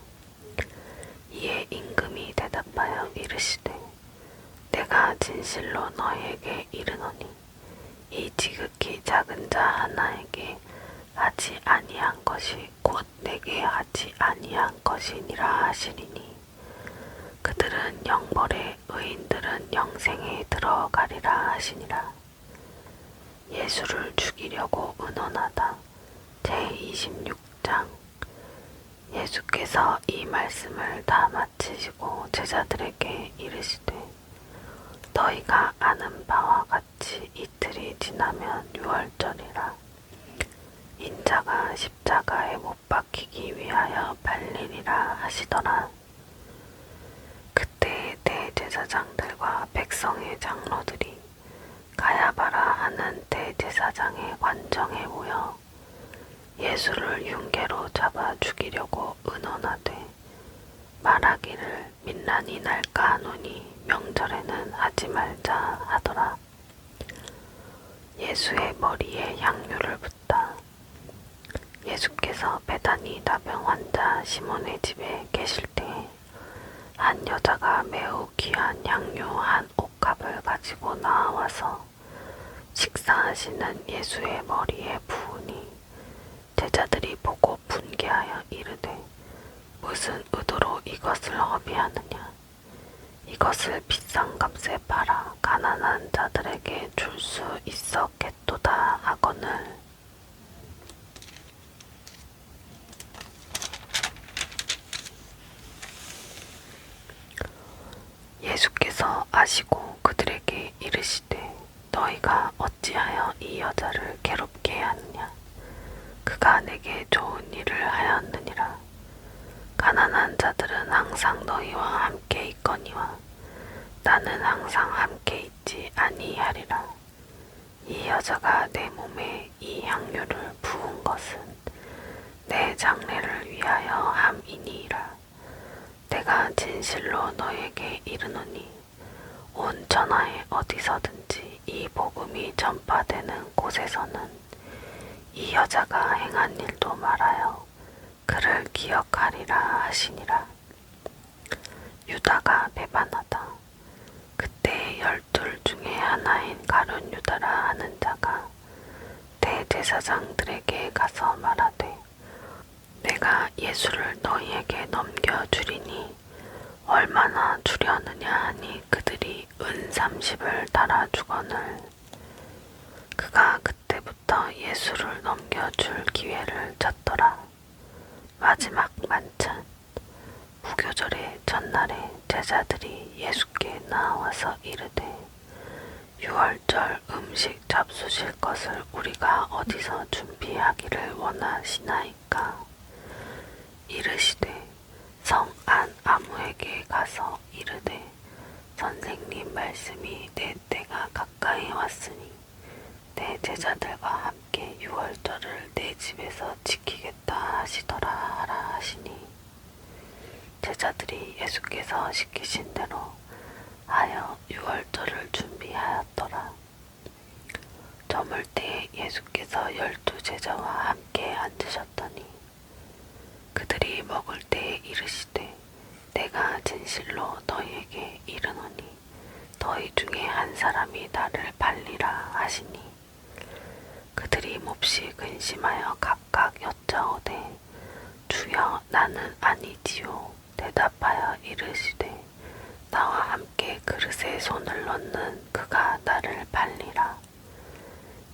이에 임금이 대답하여 이르시되 내가 진실로 너희에게 이르노니 이 지극히 작은 자 하나에게 하지 아니한 것이 곧 내게 하지 아니한 것이니라 하시리니 그들은 영벌에 의인들은 영생에 들어가리라 하시니라. 예수를 죽이려고 의논하다 제26장 예수께서 이 말씀을 다 마치시고 제자들에게 이르시되 너희가 아는 바와 같이 이틀이 지나면 유월절이라. 인자가 십자가에 못 박히기 위하여 팔리리라 하시더라. 그때 대제사장들과 백성의 장로들이 가야바라 하는 대제사장의 관정에 모여 예수를 흉계로 잡아 죽이려고 의논하되 말하기를 민란이 날까 하노니 명절에는 하지 말자 하더라. 예수의 머리에 향유를 붓다. 예수께서 베다니 나병 환자 시몬의 집에 계실 때에 한 여자가 매우 귀한 향유 한 옥합을 가지고 나와서 식사하시는 예수의 머리에 부으니 제자들이 보고 분개하여 이르되 무슨 의도로 이것을 허비하느냐. 이것을 비싼 값에 팔아 가난한 자들에게 줄 수 있었겠도다 하거늘. 예수께서 아시고 그들에게 이르시되 너희가 어찌하여 이 여자를 괴롭게 하느냐. 그가 내게 좋은 일을 하였느니라. 가난한 자들은 항상 너희와 함께 있거니와 나는 항상 함께 있지 아니하리라. 이 여자가 내 몸에 이 향유를 부은 것은 내 장례를 위하여 함이니이라. 내가 진실로 너에게 이르노니 온 천하에 어디서든지 이 복음이 전파되는 곳에서는 이 여자가 행한 일도 말하여 그를 기억하리라 하시니라. 유다가 배반하다. 그때 12 중에 하나인 가룟 유다라 하는 자가 대제사장들에게 가서 말하되 내가 예수를 너희에게 넘겨주리니 얼마나 주려느냐 하니 그들이 은 30을 달아주거늘. 그가 그때부터 예수를 넘겨줄 기회를 찾더라. 마지막 만찬 무교절의 전날에 제자들이 예수께 나와서 이르되 유월절 음식 잡수실 것을 우리가 어디서 준비하기를 원하시나이까. 이르시되 성 안 아무에게 가서 이르되 선생님 말씀이 내 때가 가까이 왔으니 내 제자들과 함께 유월절을 내 집에서 지키겠다 하시더라 하라 하시니 제자들이 예수께서 시키신 대로 하여 유월절을 준비하였더라. 저물 때에 예수께서 12 제자와 함께 앉으셨더니 그들이 먹을 때에 이르시되 내가 진실로 너희에게 이르노니 너희 중에 한 사람이 나를 팔리라 하시니 그들이 몹시 근심하여 각각 여짜오되 주여 나는 아니지요. 대답하여 이르시되 나와 함께 그릇에 손을 넣는 그가 나를 팔리라.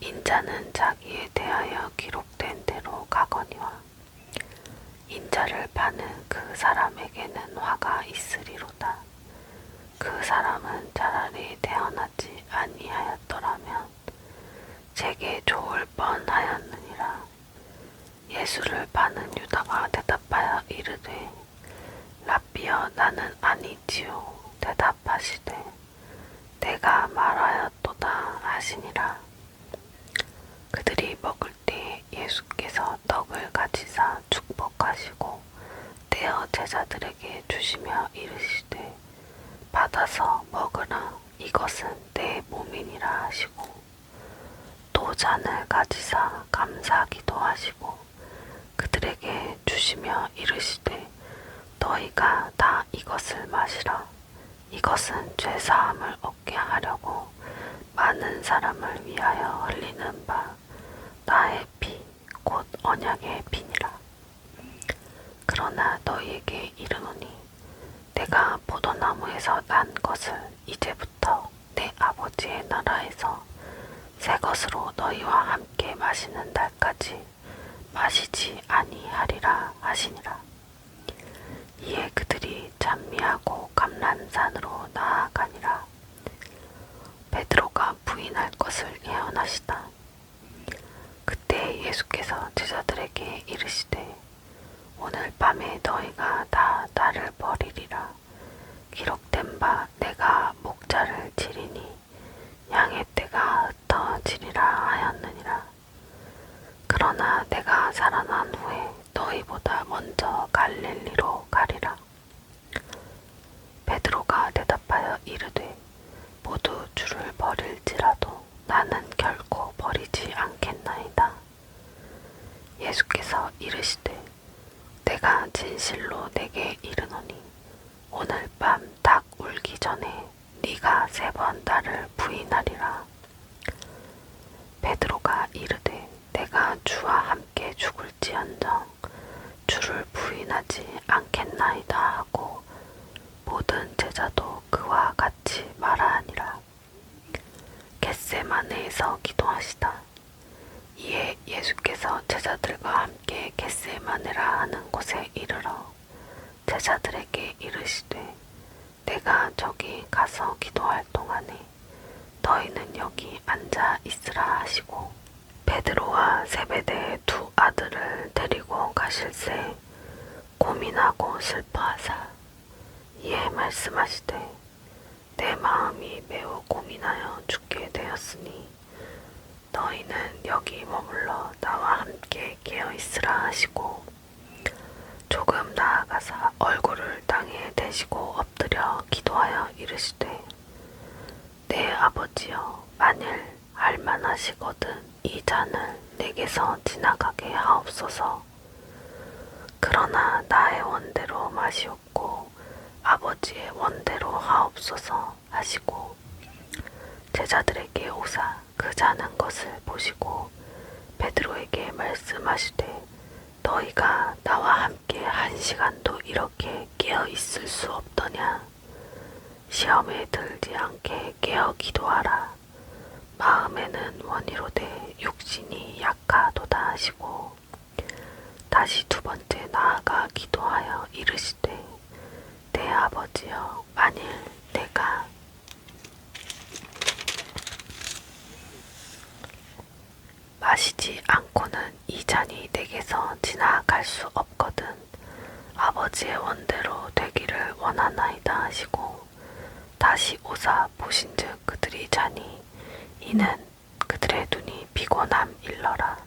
인자는 자기에 대하여 기록된 대로 가거니와 인자를 파는 그 사람에게는 화가 있으리로다. 그 사람은 차라리 태어나지 아니하였더라면 제게 좋을 뻔하였느니라. 예수를 파는 유다가 대답하여 이르되 랍비여 나는 아니지요. 대답하시되 내가 말하였도다 하시니라. 그들이 먹을 때 예수께서 떡을 가지사 축복하시고 떼어 제자들에게 주시며 이르시되 받아서 먹으라. 이것은 내 몸이니라 하시고 또 잔을 가지사 감사하기도 하시고 그들에게 주시며 이르시되 너희가 다 이것을 마시라. 이것은 죄사함을 얻게 하려고 많은 사람을 위하여 흘리는 바 나의 피 곧 언약의 피니라. 그러나 너희에게 이르노니 내가 포도나무에서 난 것을 이제부터 내 아버지의 나라에서 새 것으로 너희와 함께 마시는 날까지 마시지 아니하리라 하시니라. 이에 그들이 찬미하고 감람산으로 나아가니라. 베드로가 부인할 것을 예언하시다. 그때 예수께서 제자들에게 이르시되 오늘 밤에 너희가 다 나를 버리리라. 기록된 바 내가 목자를 치리니 양의 떼가 흩어지리라 하였느니라. 그러나 내가 살아난 후에 너희보다 먼저 갈릴리로 가리라. 베드로가 대답하여 이르되 모두 주를 버릴지라도 나는 결코 버리지 않겠나이다. 예수께서 이르시되 내가 진실로 내게 이르노니 오늘 밤 닭 울기 전에 네가 3번 나를 부인하리라. 베드로가 이르되 내가 주와 함께 죽을지언정 주를 부인하지 않겠나이다 하고 모든 제자도 그와 같이 말하니라. 겟세마네에서 기도하시다. 이에 예수께서 제자들과 함께 겟세마네라 하는 곳에 이르러 제자들에게 이르시되 내가 저기 가서 기도할 동안에 너희는 여기 앉아 있으라 하시고 베드로와 세베대의 2 아들을 데리고 가실새 고민하고 슬퍼하사 이에 말씀하시되 내 마음이 매우 고민하여 죽게 되었으니 너희는 여기 머물러 나와 함께 깨어 있으라 하시고 조금 나아가사 얼굴을 땅에 대시고 엎드려 기도하여 이르시되 내 아버지여 만일 할만하시거든 이 잔을 내게서 지나가게 하옵소서. 그러나 나의 원대로 마시옵고 아버지의 원대로 하옵소서 하시고 제자들에게 오사 그 자는 것을 보시고 베드로에게 말씀하시되 너희가 나와 함께 1시간도 이렇게 깨어 있을 수 없더냐. 시험에 들지 않게 깨어 기도하라. 마음에는 원이로되 육신이 약하도다 하시고 다시 2번째 나아가 기도하여 이르시되 내 아버지여 만일 내가 마시지 않고는 이 잔이 내게서 지나갈 수 없거든 아버지의 원대로 되기를 원하나이다 하시고 다시 오사 보신즉 그들이 자니 이는 그들의 눈이 피곤함 일러라.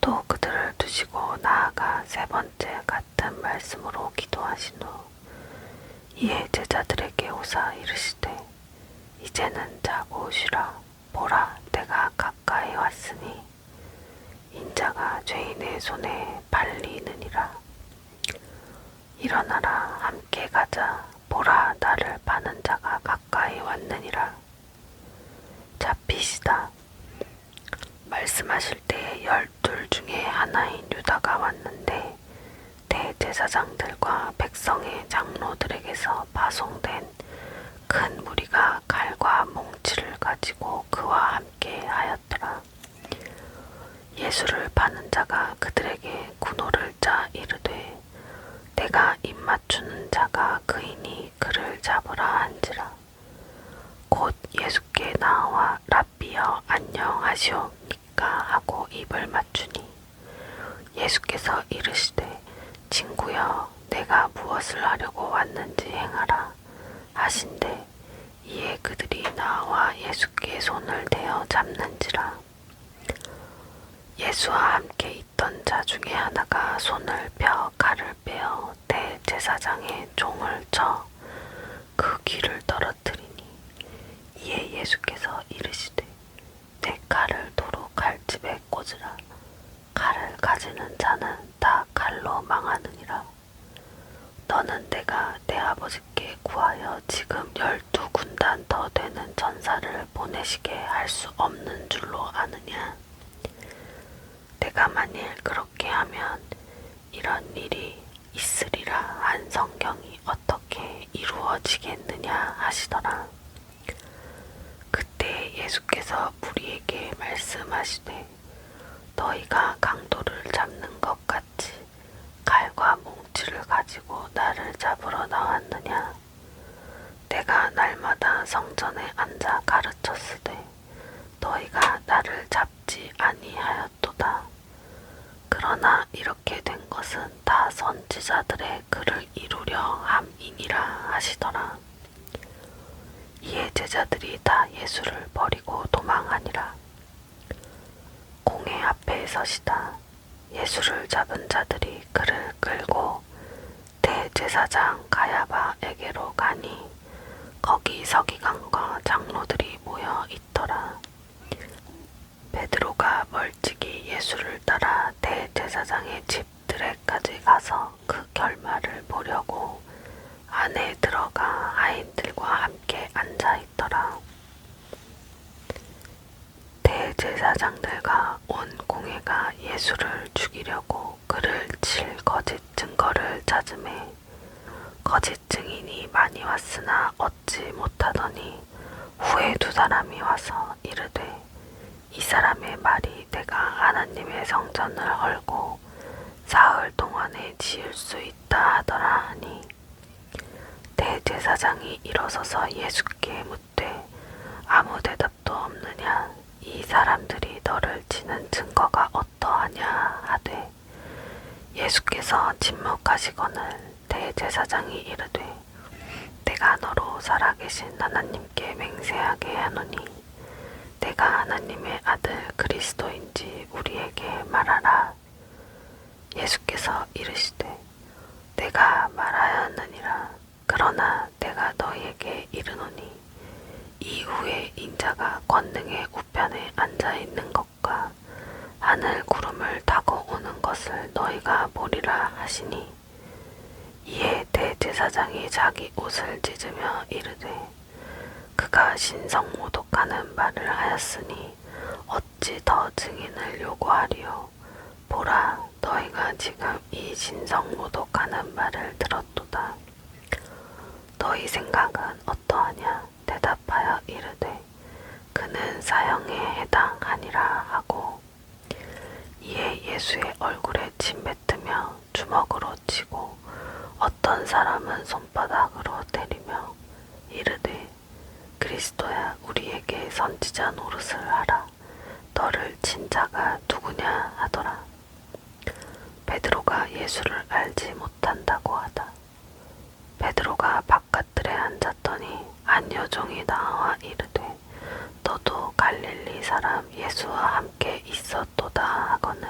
또 그들을 두시고 나아가 3번째 같은 말씀으로 기도하신 후 이에 제자들에게 오사 이르시되 이제는 자고 쉬라. 보라 때가 가까이 왔으니 인자가 죄인의 손에 팔리느니라. 일어나라 함께 가자. 보라 나를 파는 자가 가까이 왔느니라. 잡히시다. 말씀하실 때 12 중에 하나인 유다가 왔는데 대제사장들과 백성의 장로들에게서 파송된 큰 무리가 칼과 몽치를 가지고 그와 함께 하였더라. 예수를 파는 자가 그들에게 군호를 짜 이르되 내가 입맞추는 자가 그이니 그를 잡으라 한지라. 곧 예수께 나와 랍비여 안녕하시옵니까 하고 입을 맞추니 예수께서 이르시되 친구여 내가 무엇을 하려고 왔는지 행하라 하신대 이에 그들이 나와 예수께 손을 대어 잡는지라. 예수와 함께 있던 자 중에 하나가 손을 펴 칼을 빼어 대제사장의 종을 쳐 그 귀를 떨어뜨리니 이에 예수께서 이르시되 내 칼을 도로 칼집에 꽂으라. 칼을 가지는 자는 다 칼로 망하느니라. 너는 내가 내 아버지께 구하여 지금 12군단 더 되는 전사를 보내시게 할 수 없는 줄로 아느냐. 내가 만일 그렇게 하면 이런 일이 있으리라 한 성경이 어떻게 이루어지겠느냐 하시더라. 그때 예수께서 무리에게 말씀하시되 너희가 강도를 잡는 것 같이 칼과 몽치를 가지고 나를 잡으러 나왔느냐? 내가 날마다 성전에 앉아 가르쳤으되 너희가 나를 잡지 아니하였도다. 그러나 이렇게 된 것은 다 선지자들의 글을 이루려 함이니라 하시더라. 이에 제자들이 다 예수를 버리고 도망하니라. 공회 앞에 서시다 예수를 잡은 자들이 그를 끌고 대제사장 가야바에게로 가니 거기 서기관과 장로들이 모여 있더라. 베드로가 멀찍이 예수를 따라 대제사장의 집 들에까지 가서 그 결말을 보려고 안에 들어가 하인들과 함께 앉아 있더라. 대제사장들과 온 공회가 예수를 죽이려고 그를 칠 거짓 증거를 찾음에 거짓 증인이 많이 왔으나 얻지 못하더니 후에 두 사람이 와서 이르되 이 사람의 말이 내가 하나님의 성전을 헐고 사흘 동안에 지을 수 있다 하더라 하니 대제사장이 일어서서 예수께 묻되 아무 대답도 없느냐? 이 사람들이 너를 치는 증거가 어떠하냐 하되 예수께서 침묵하시거늘 대제사장이 이르되 내가 너로 살아계신 하나님께 맹세하게 하노니 내가 하나님의 아들 그리스도인지 우리에게 말하라. 예수께서 이르시되 내가 말하였느니라. 그러나 내가 너희에게 이르노니 이후에 인자가 권능의 우편에 앉아있는 것과 하늘 구름을 타고 오는 것을 너희가 보리라 하시니 이에 대제사장이 자기 옷을 찢으며 이르되 그가 신성모독하는 말을 하였으니 어찌 더 증인을 요구하리요. 보라 너희가 지금 이 신성모독하는 말을 들었도다. 너희 생각은 어떠하냐? 대답하여 이르되 그는 사형에 해당하니라 하고 이에 예수의 얼굴에 침 뱉으며 주먹으로 치고 어떤 사람은 손바닥으로 때리며 이르되 그리스도야 우리에게 선지자 노릇을 하라. 너를 친 자가 누구냐 하더라. 베드로가 예수를 알지 못한다고 하다. 베드로가 바깥들에 앉았더니 한 여종이 나와 이르되 너도 갈릴리 사람 예수와 함께 있었도다 하거늘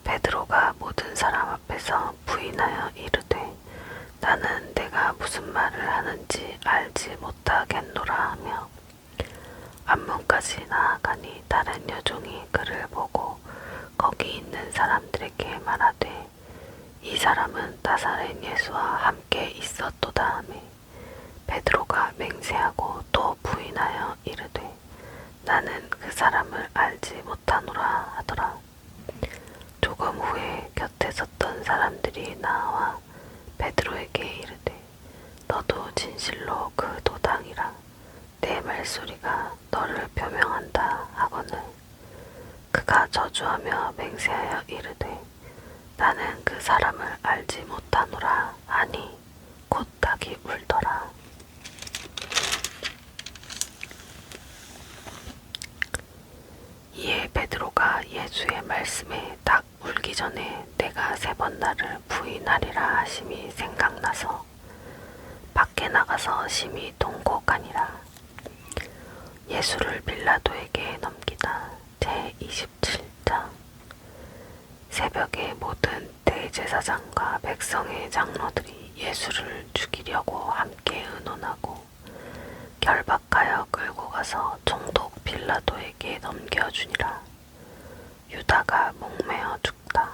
베드로가 모든 사람 앞에서 부인하여 이르되 나는 내가 무슨 말을 하는지 알지 못하겠노라 하며 앞문까지 나아가니 다른 여종이 그를 보고 거기 있는 사람들에게 말하되 이 사람은 나사렛 예수와 함께 있었도다 하매 베드로가 맹세하고 또 부인하여 이르되 나는 그 사람을 알지 못하노라 하더라. 조금 후에 곁에 섰던 사람들이 나와 베드로에게 이르되 너도 진실로 그 도당이라. 내 말소리가 너를 표명한다 하거늘 그가 저주하며 맹세하여 이르되 나는 그 사람을 알지 못하노라 하니 곧 닭이 울더라. 이에 베드로가 예수의 말씀에 닭 울기 전에 내가 3번 나를 부인하리라 하심이 생각나서 밖에 나가서 심히 통곡하니라. 예수를 빌라도에게 넘기다. 제27장. 새벽에 모든 대제사장과 백성의 장로들이 예수를 죽이려고 함께 의논하고 결박하여 끌고 가서 총독 빌라도에게 넘겨주니라. 유다가 목매어 죽다.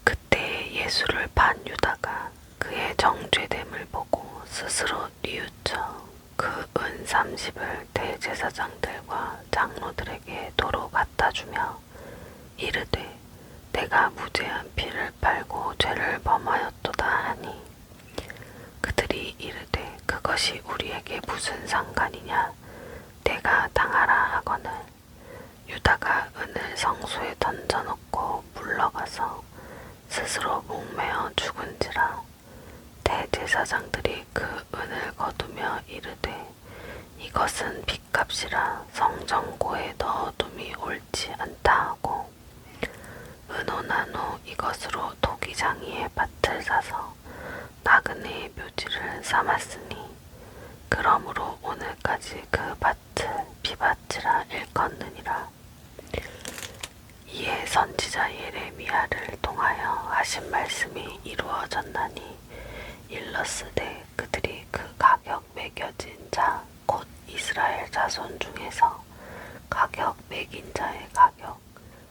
그때 예수를 판 유다가 그의 정죄됨을 보고 스스로 뉘우쳐 그 은 30을 대제사장들과 장로들에게 도로 갖다 주며 이르되 내가 무죄한 피를 팔고 죄를 범하였도다 하니 그들이 이르되 그것이 우리에게 무슨 상관이냐 내가 당하라 하거늘 유다가 은을 성소에 던져놓고 물러가서 스스로 목매어 죽은지라. 대제사장들이 그 은을 거두며 이르되 이것은 빚값이라 성전고에 넣어둠이 옳지 않다 하고 은혼한 후 이것으로 토기장이의 밭을 사서 나그네의 묘지를 삼았으니 그러므로 오늘까지 그 밭을 비밭이라 일컫느니라. 이에 선지자 예레미야를 통하여 하신 말씀이 이루어졌나니 일렀으되 그들이 그 가격 매겨진 자 곧 이스라엘 자손 중에서 가격 매긴 자의 가격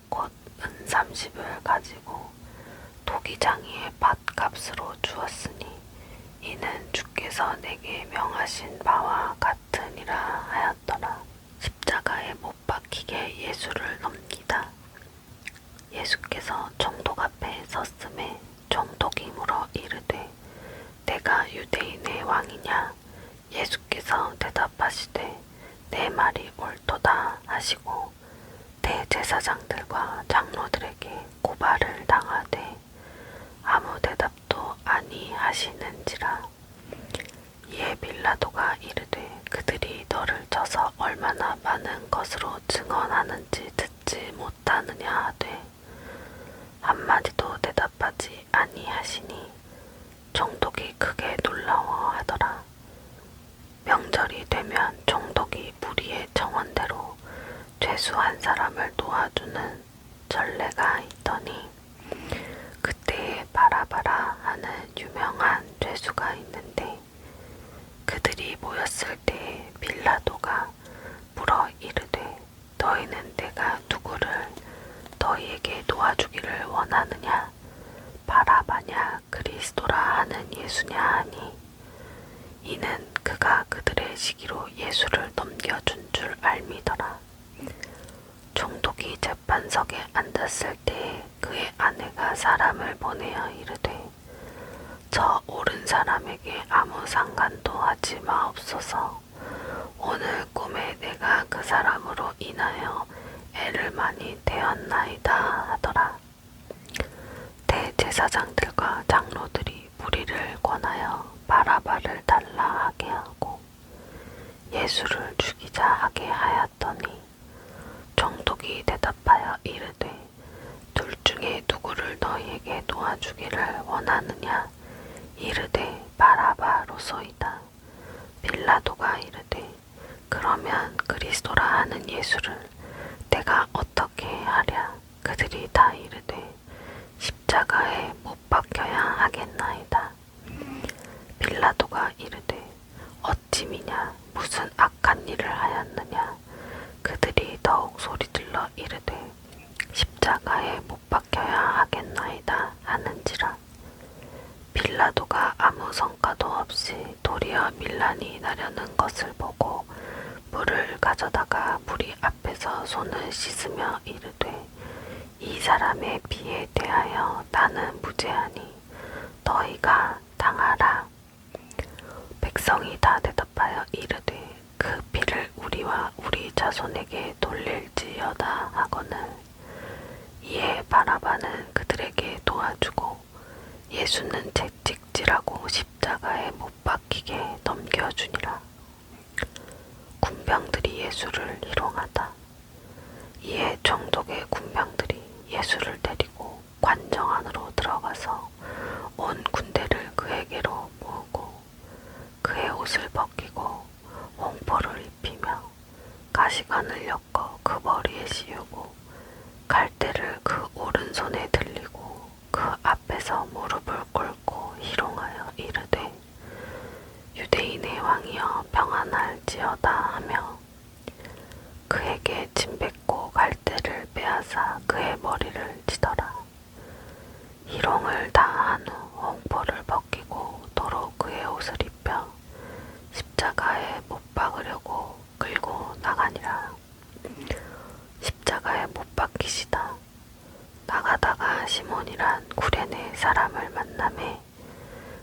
곧 은 30을 가지고 토기장이의 밭값으로 주었으니 이는 주께서 내게 명하신 바와 같으니라 하였더라. 십자가에 못 박히게 예수를 넘기다. 예수께서 총독 앞에 섰음에 총독이 물어 이르되 내가 유대인의 왕이냐? 예수께서 대답하시되 내 말이 옳도다 하시고 대제사장들과 장로들에게 고발을 당하되 아무 대답도 아니하시는지라. 이에 빌라도가 이르되 그들이 너를 쳐서 얼마나 많은 것으로 증언하는지 듣지 못하느냐 하되 한마디도 대답하지 아니하시니 총독이 크게 놀라워하더라. 명절이 되면 총독이 무리의 정원대로 죄수 한 사람을 놓아주는 전례가 있더니 그때에 바라바라 하는 유명한 죄수가 있는데 그들이 모였을 때에 빌라도가 물어 이르되 너희는 내가 누구를 너희에게 놓아주기를 원하느냐? 바라바냐 그리스도라 하는 예수냐 하니 이는 그가 그들의 시기로 예수를 넘겨준 줄 알미더라. 총독이 재판석에 앉았을 때에 그의 아내가 사람을 보내어 이르되 저 옳은 사람에게 아무 상관도 하지 마옵소서. 오늘 꿈에 내가 그 사람으로 인하여 애를 많이 태웠나이다 하더라. 대제사장들과 장로들이 무리를 권하여 바라바를 달라 하게 하고 예수를 죽이자 하게 하였더니 총독이 대답하여 이르되 둘 중에 누구를 너희에게 놓아주기를 원하느냐? 이르되 바라바로소이다. 빌라도가 이르되 그러면 그리스도라 하는 예수를 내가 어떻게 하랴? 그들이 다 이르되 십자가에 못 박혀야 하겠나이다. 빌라도가 이르되 어찌미냐 무슨 악한 일을 하였느냐? 그들이 더욱 소리질러 이르되 십자가에 못 박혀야 하겠나이다 하는지라. 빌라도가 아무 성과도 없이 도리어 밀란이 나려는 것을 보고 물을 가져다가 무리 앞에서 손을 씻으며 이르되 이 사람의 피에 대하여 나는 무죄하니 너희가 당하라. 백성이 다 대답하여 이르되 그 피를 우리와 우리 자손에게 돌릴지어다 하거늘. 이에 바라바는 그들에게 도와주고 예수는 채찍질하고 십자가에 못 박히게 넘겨주니라. 군병들이 예수를 희롱하다. 이에 총독의 군병들이 예수를 데리고 관정 안으로 들어가서 온 군대를 그에게로 모으고 그의 옷을 벗기고 홍포를 입히며 가시관을 엮어 그 머리에 씌우고 갈대를 그 오른손에 들리고 그 앞에서 무릎을 꿇고 희롱하여 이르되 유대인의 왕이여 평안할지어다 하며 그에게 침 뱉고 갈대를 빼앗아 그의 머리를 치더라. 희롱을 다 한 후 홍포를 벗기고 도로 그의 옷을 입혀 십자가에 못 박으려고 끌고 나가니라. 십자가에 못 박히시다. 나가다가 시몬이란 구레네 사람을 만나매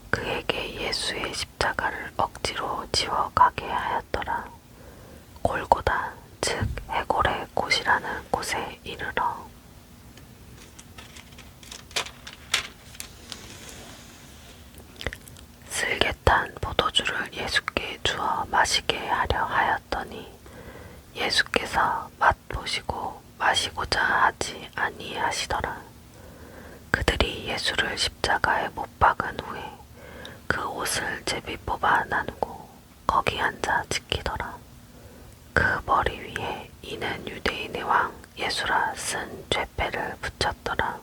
그에게 예수의 십자가를 억지로 지워 가게 하였더라. 골고다 즉 해골의 곳이라는 곳에 이르러 마시게 하려 하였더니 예수께서 맛보시고 마시고자 하지 아니하시더라. 그들이 예수를 십자가에 못 박은 후에 그 옷을 제비 뽑아 나누고 거기 앉아 지키더라. 그 머리 위에 이는 유대인의 왕 예수라 쓴 죄패를 붙였더라.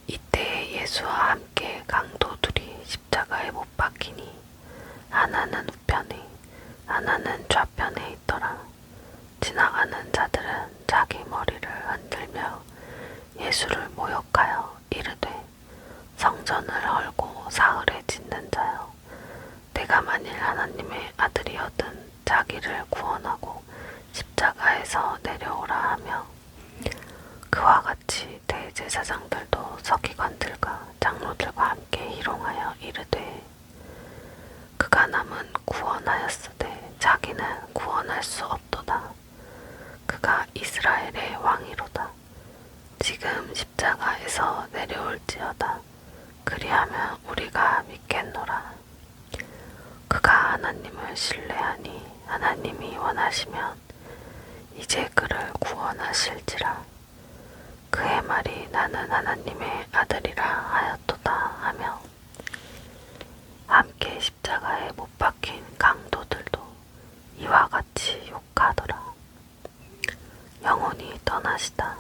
이때 예수와 함께 강도 둘이 십자가에 못 박히니 하나는 우편에 하나는 좌편에 있더라. 지나가는 자들은 자기 머리를 흔들며 예수를 모욕하여 이르되 성전을 헐고 사흘에 짓는 자여, 내가 만일 하나님의 아들이거든 자기를 구원하고 십자가에서 내려오라 하며, 그와 같이 대제사장들도 서기관들과 장로들과 함께 희롱하여 이르되 그가 남은 구원하였으되 자기는 구원할 수 없도다. 그가 이스라엘의 왕이로다. 지금 십자가에서 내려올지어다. 그리하면 우리가 믿겠노라. 그가 하나님을 신뢰하니 하나님이 원하시면 이제 그를 구원하실지라. 그의 말이 나는 하나님의 아들이라 하였도다 하며 함께 십자가에 못 박힌 강도들도 이와 같이 욕하더라. 영혼이 떠나시다.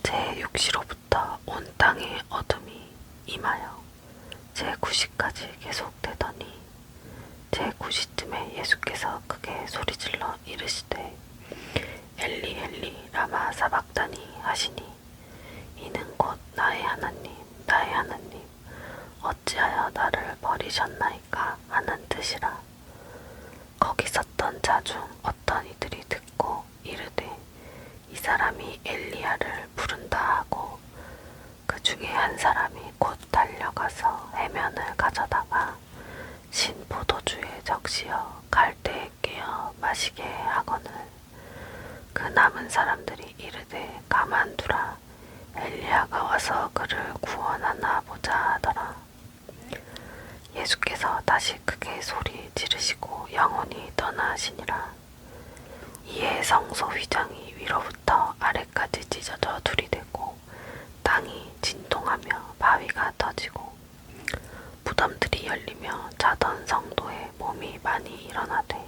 제6시로부터 온 땅에 어둠이 임하여 제9시까지 계속되더니 제9시쯤에 예수께서 크게 소리질러 이르시되 엘리 엘리 라마 사박다니 하시니 이는 곧 나의 하나님 나의 하나님 어찌하여 나를 버리셨나이까 하는 뜻이라. 거기 섰던 자 중 어떤 이들이 듣고 이르되 이 사람이 엘리야를 부른다 하고, 그 중에 한 사람이 곧 달려가서 해면을 가져다가 신 포도주에 적시어 갈대에 깨어 마시게 하거늘, 그 남은 사람들이 이르되 가만두라, 엘리야가 와서 그를 구원하나 보자 하더라. 예수께서 다시 크게 소리 지르시고 영혼이 떠나시니라. 이에 성소 휘장이 위로부터 아래까지 찢어져 둘이 되고 땅이 진동하며 바위가 터지고 무덤들이 열리며 자던 성도의 몸이 많이 일어나되,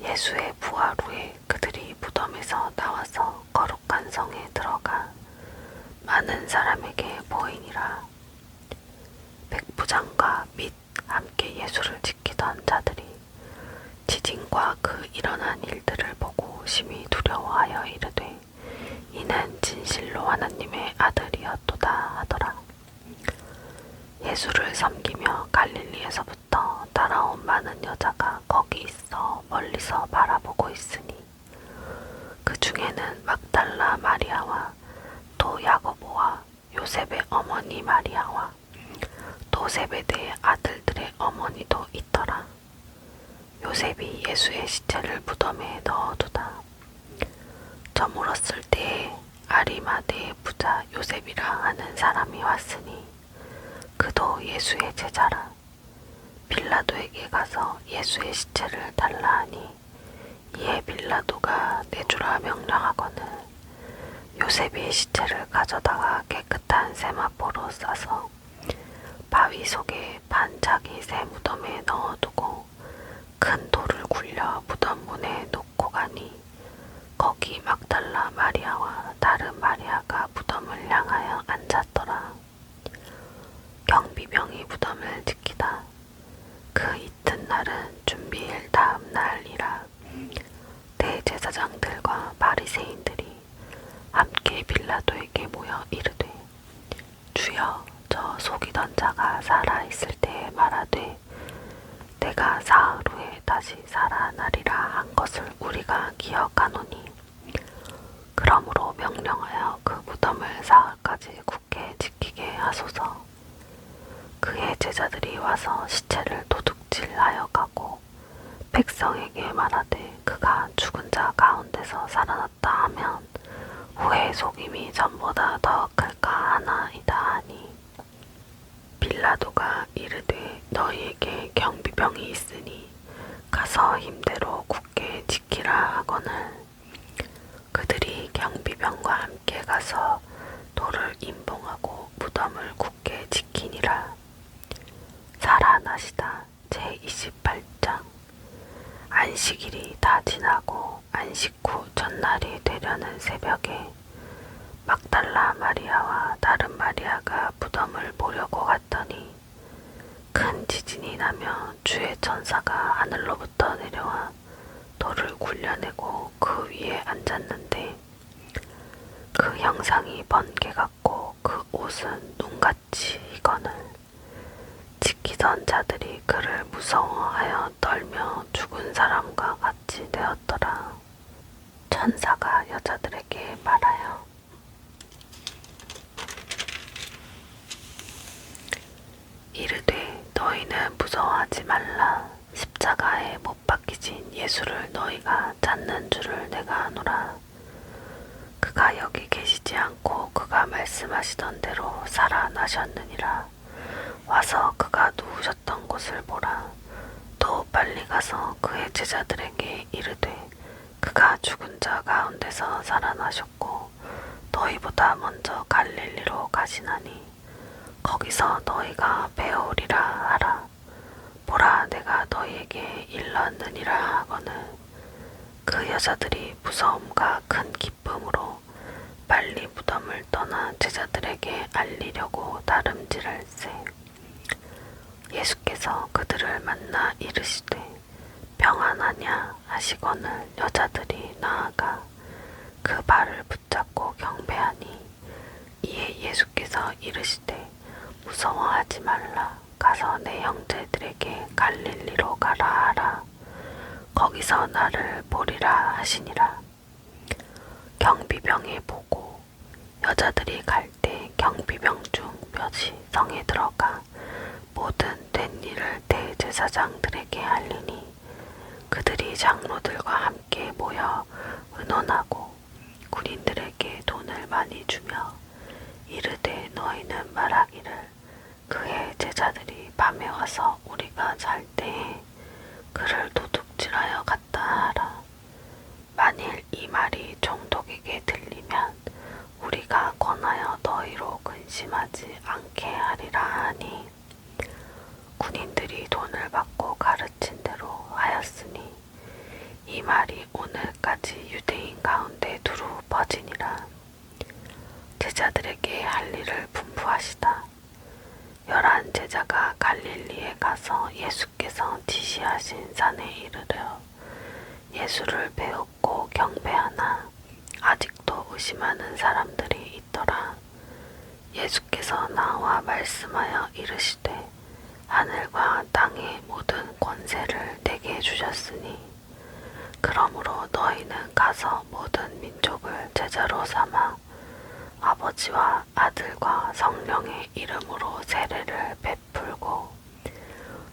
예수의 부활 후에 그들이 무덤에서 나와서 거룩한 성에 들어가 많은 사람에게 보이니라. 백부장과 및 함께 예수를 지키던 자들이 지진과 그 일어난 일들을 보고 심히 두려워하여 이르되 이는 진실로 하나님의 아들이었도다 하더라. 예수를 섬기며 갈릴리에서부터 따라온 많은 여자가 거기 있어 멀리서 바라보고 있으니, 그 중에는 막달라 마리아와 또 야고보와 요셉의 어머니 마리아와 또 세베대의 아들들의 어머니도 있더라. 요셉이 예수의 시체를 무덤에 넣어두다. 저물었을 때에 아리마대의 부자 요셉이라 하는 사람이 왔으니 그도 예수의 제자라. 빌라도에게 가서 예수의 시체를 달라 하니 이에 빌라도가 내주라 명령하거늘 요셉이 시체를 가져다가 깨끗한 세마포로 싸서 바위 속에 반짝이 새 무덤에 넣어두고 큰 돌을 굴려 무덤 문에 놓고 가니, 거기 막달라 마리아와 다른 마리아가 무덤을 향하여 앉았더라. 경비병이 무덤을 지키다. 그 이튿날은 준비일 다음 날이라. 대제사장들과 바리새인들이 함께 빌라도에게 모여 이르되 주여, 저 속이던 자가 살아있을 때에 말하되 내가 사흘 후에 다시 살아나리라 한 것을 우리가 기억하노니, 그러므로 명령하여 그 무덤을 사흘까지 굳게 지키게 하소서. 그의 제자들이 와서 시체를 도둑질하여 가고 백성에게 말하되 그가 죽은 자 가운데서 살아났다 하면 후에 속임이 전보다 더 클까 하나이다 하니, 빌라도가 이르되 너희에게 경비병이 있으니 가서 힘대로 굳게 지키라 하거늘 그들이 경비병과 함께 가서 돌을 임봉하고 무덤을 굳게 지키니라. 살아나시다 제28장. 안식일이 다 지나고 안식 후 전날이 되려는 새벽에 막달라 마리아와 다른 마리아가 무덤을 보려고 갔더니 큰 지진이 나며 주의 천사가 하늘로부터 내려와 돌을 굴려내고 그 위에 앉았는데 그 형상이 번개 같고 그 옷은 눈같이 희거늘 지키던 자들이 그를 무서워하여 떨며 죽은 사람과 같이 되었더라. 천사가 여자들에게 말하여 이르되 너희는 무서워하지 말라. 십자가에 못 박히신 예수를 너희가 찾는 줄을 내가 아노라. 그가 여기 계시지 않고 그가 말씀하시던 대로 살아나셨느니라. 와서 그가 누우셨던 곳을 보라. 또 빨리 가서 그의 제자들에게 이르되 그가 죽은 자 가운데서 살아나셨고 너희보다 먼저 갈릴리로 가시나니 거기서 너희가 배우리라 하라. 보라 내가 너희에게 일렀느니라 하거늘 그 여자들이 무서움과 큰 기쁨으로 빨리 무덤을 떠나 제자들에게 알리려고 다름질할세. 예수께서 그들을 만나 이르시되 평안하냐 하시거늘 여자들이 나아가 그 발을 붙잡고 경배하니 이에 예수께서 이르시되 무서워하지 말라. 가서 내 형제들에게 갈릴리로 가라 하라. 거기서 나를 보리라 하시니라. 경비병이 보고 여자들이 갈 때 경비병 중 몇이 성에 들어가 모든 된 일을 대제사장들에게 알리니 그들이 장로들과 함께 모여 의논하고 군인들에게 돈을 많이 주며 이르되 너희는 말하기를 그의 제자들이 밤에 와서 우리가 잘 때에 그를 도둑질하여 갔다 하라. 만일 이 말이 총독에게 들리면 우리가 권하여 너희로 근심하지 않게 하리라 하니 군인들이 돈을 받고 가르친 대로 하였으니 이 말이 오늘까지 유대인 가운데 두루 퍼지니라. 제자들에게 할 일을 분부하시다. 11 제자가 갈릴리에 가서 예수께서 지시하신 산에 이르러 예수를 배웠고 경배하나 아직도 의심하는 사람들이 있더라. 예수께서 나와 말씀하여 이르시되 하늘과 땅의 모든 권세를 내게 주셨으니 그러므로 너희는 가서 모든 민족을 제자로 삼아 아버지와 아들과 성령의 이름으로 세례를 베풀고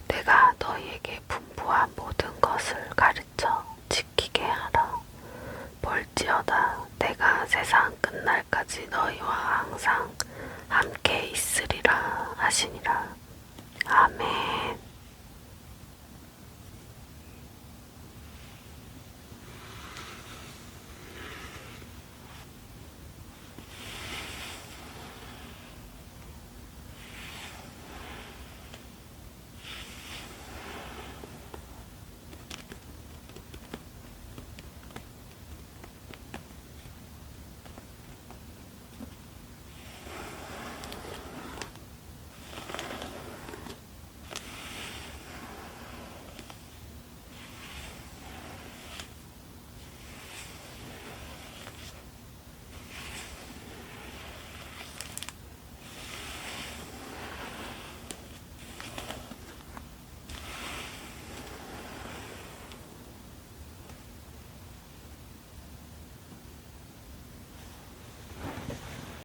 내가 너희에게 분부한 모든 것을 가르쳐 지키게 하라. 볼지어다 내가 세상 끝날까지 너희와 항상 함께 있으리라 하시니라. 아멘.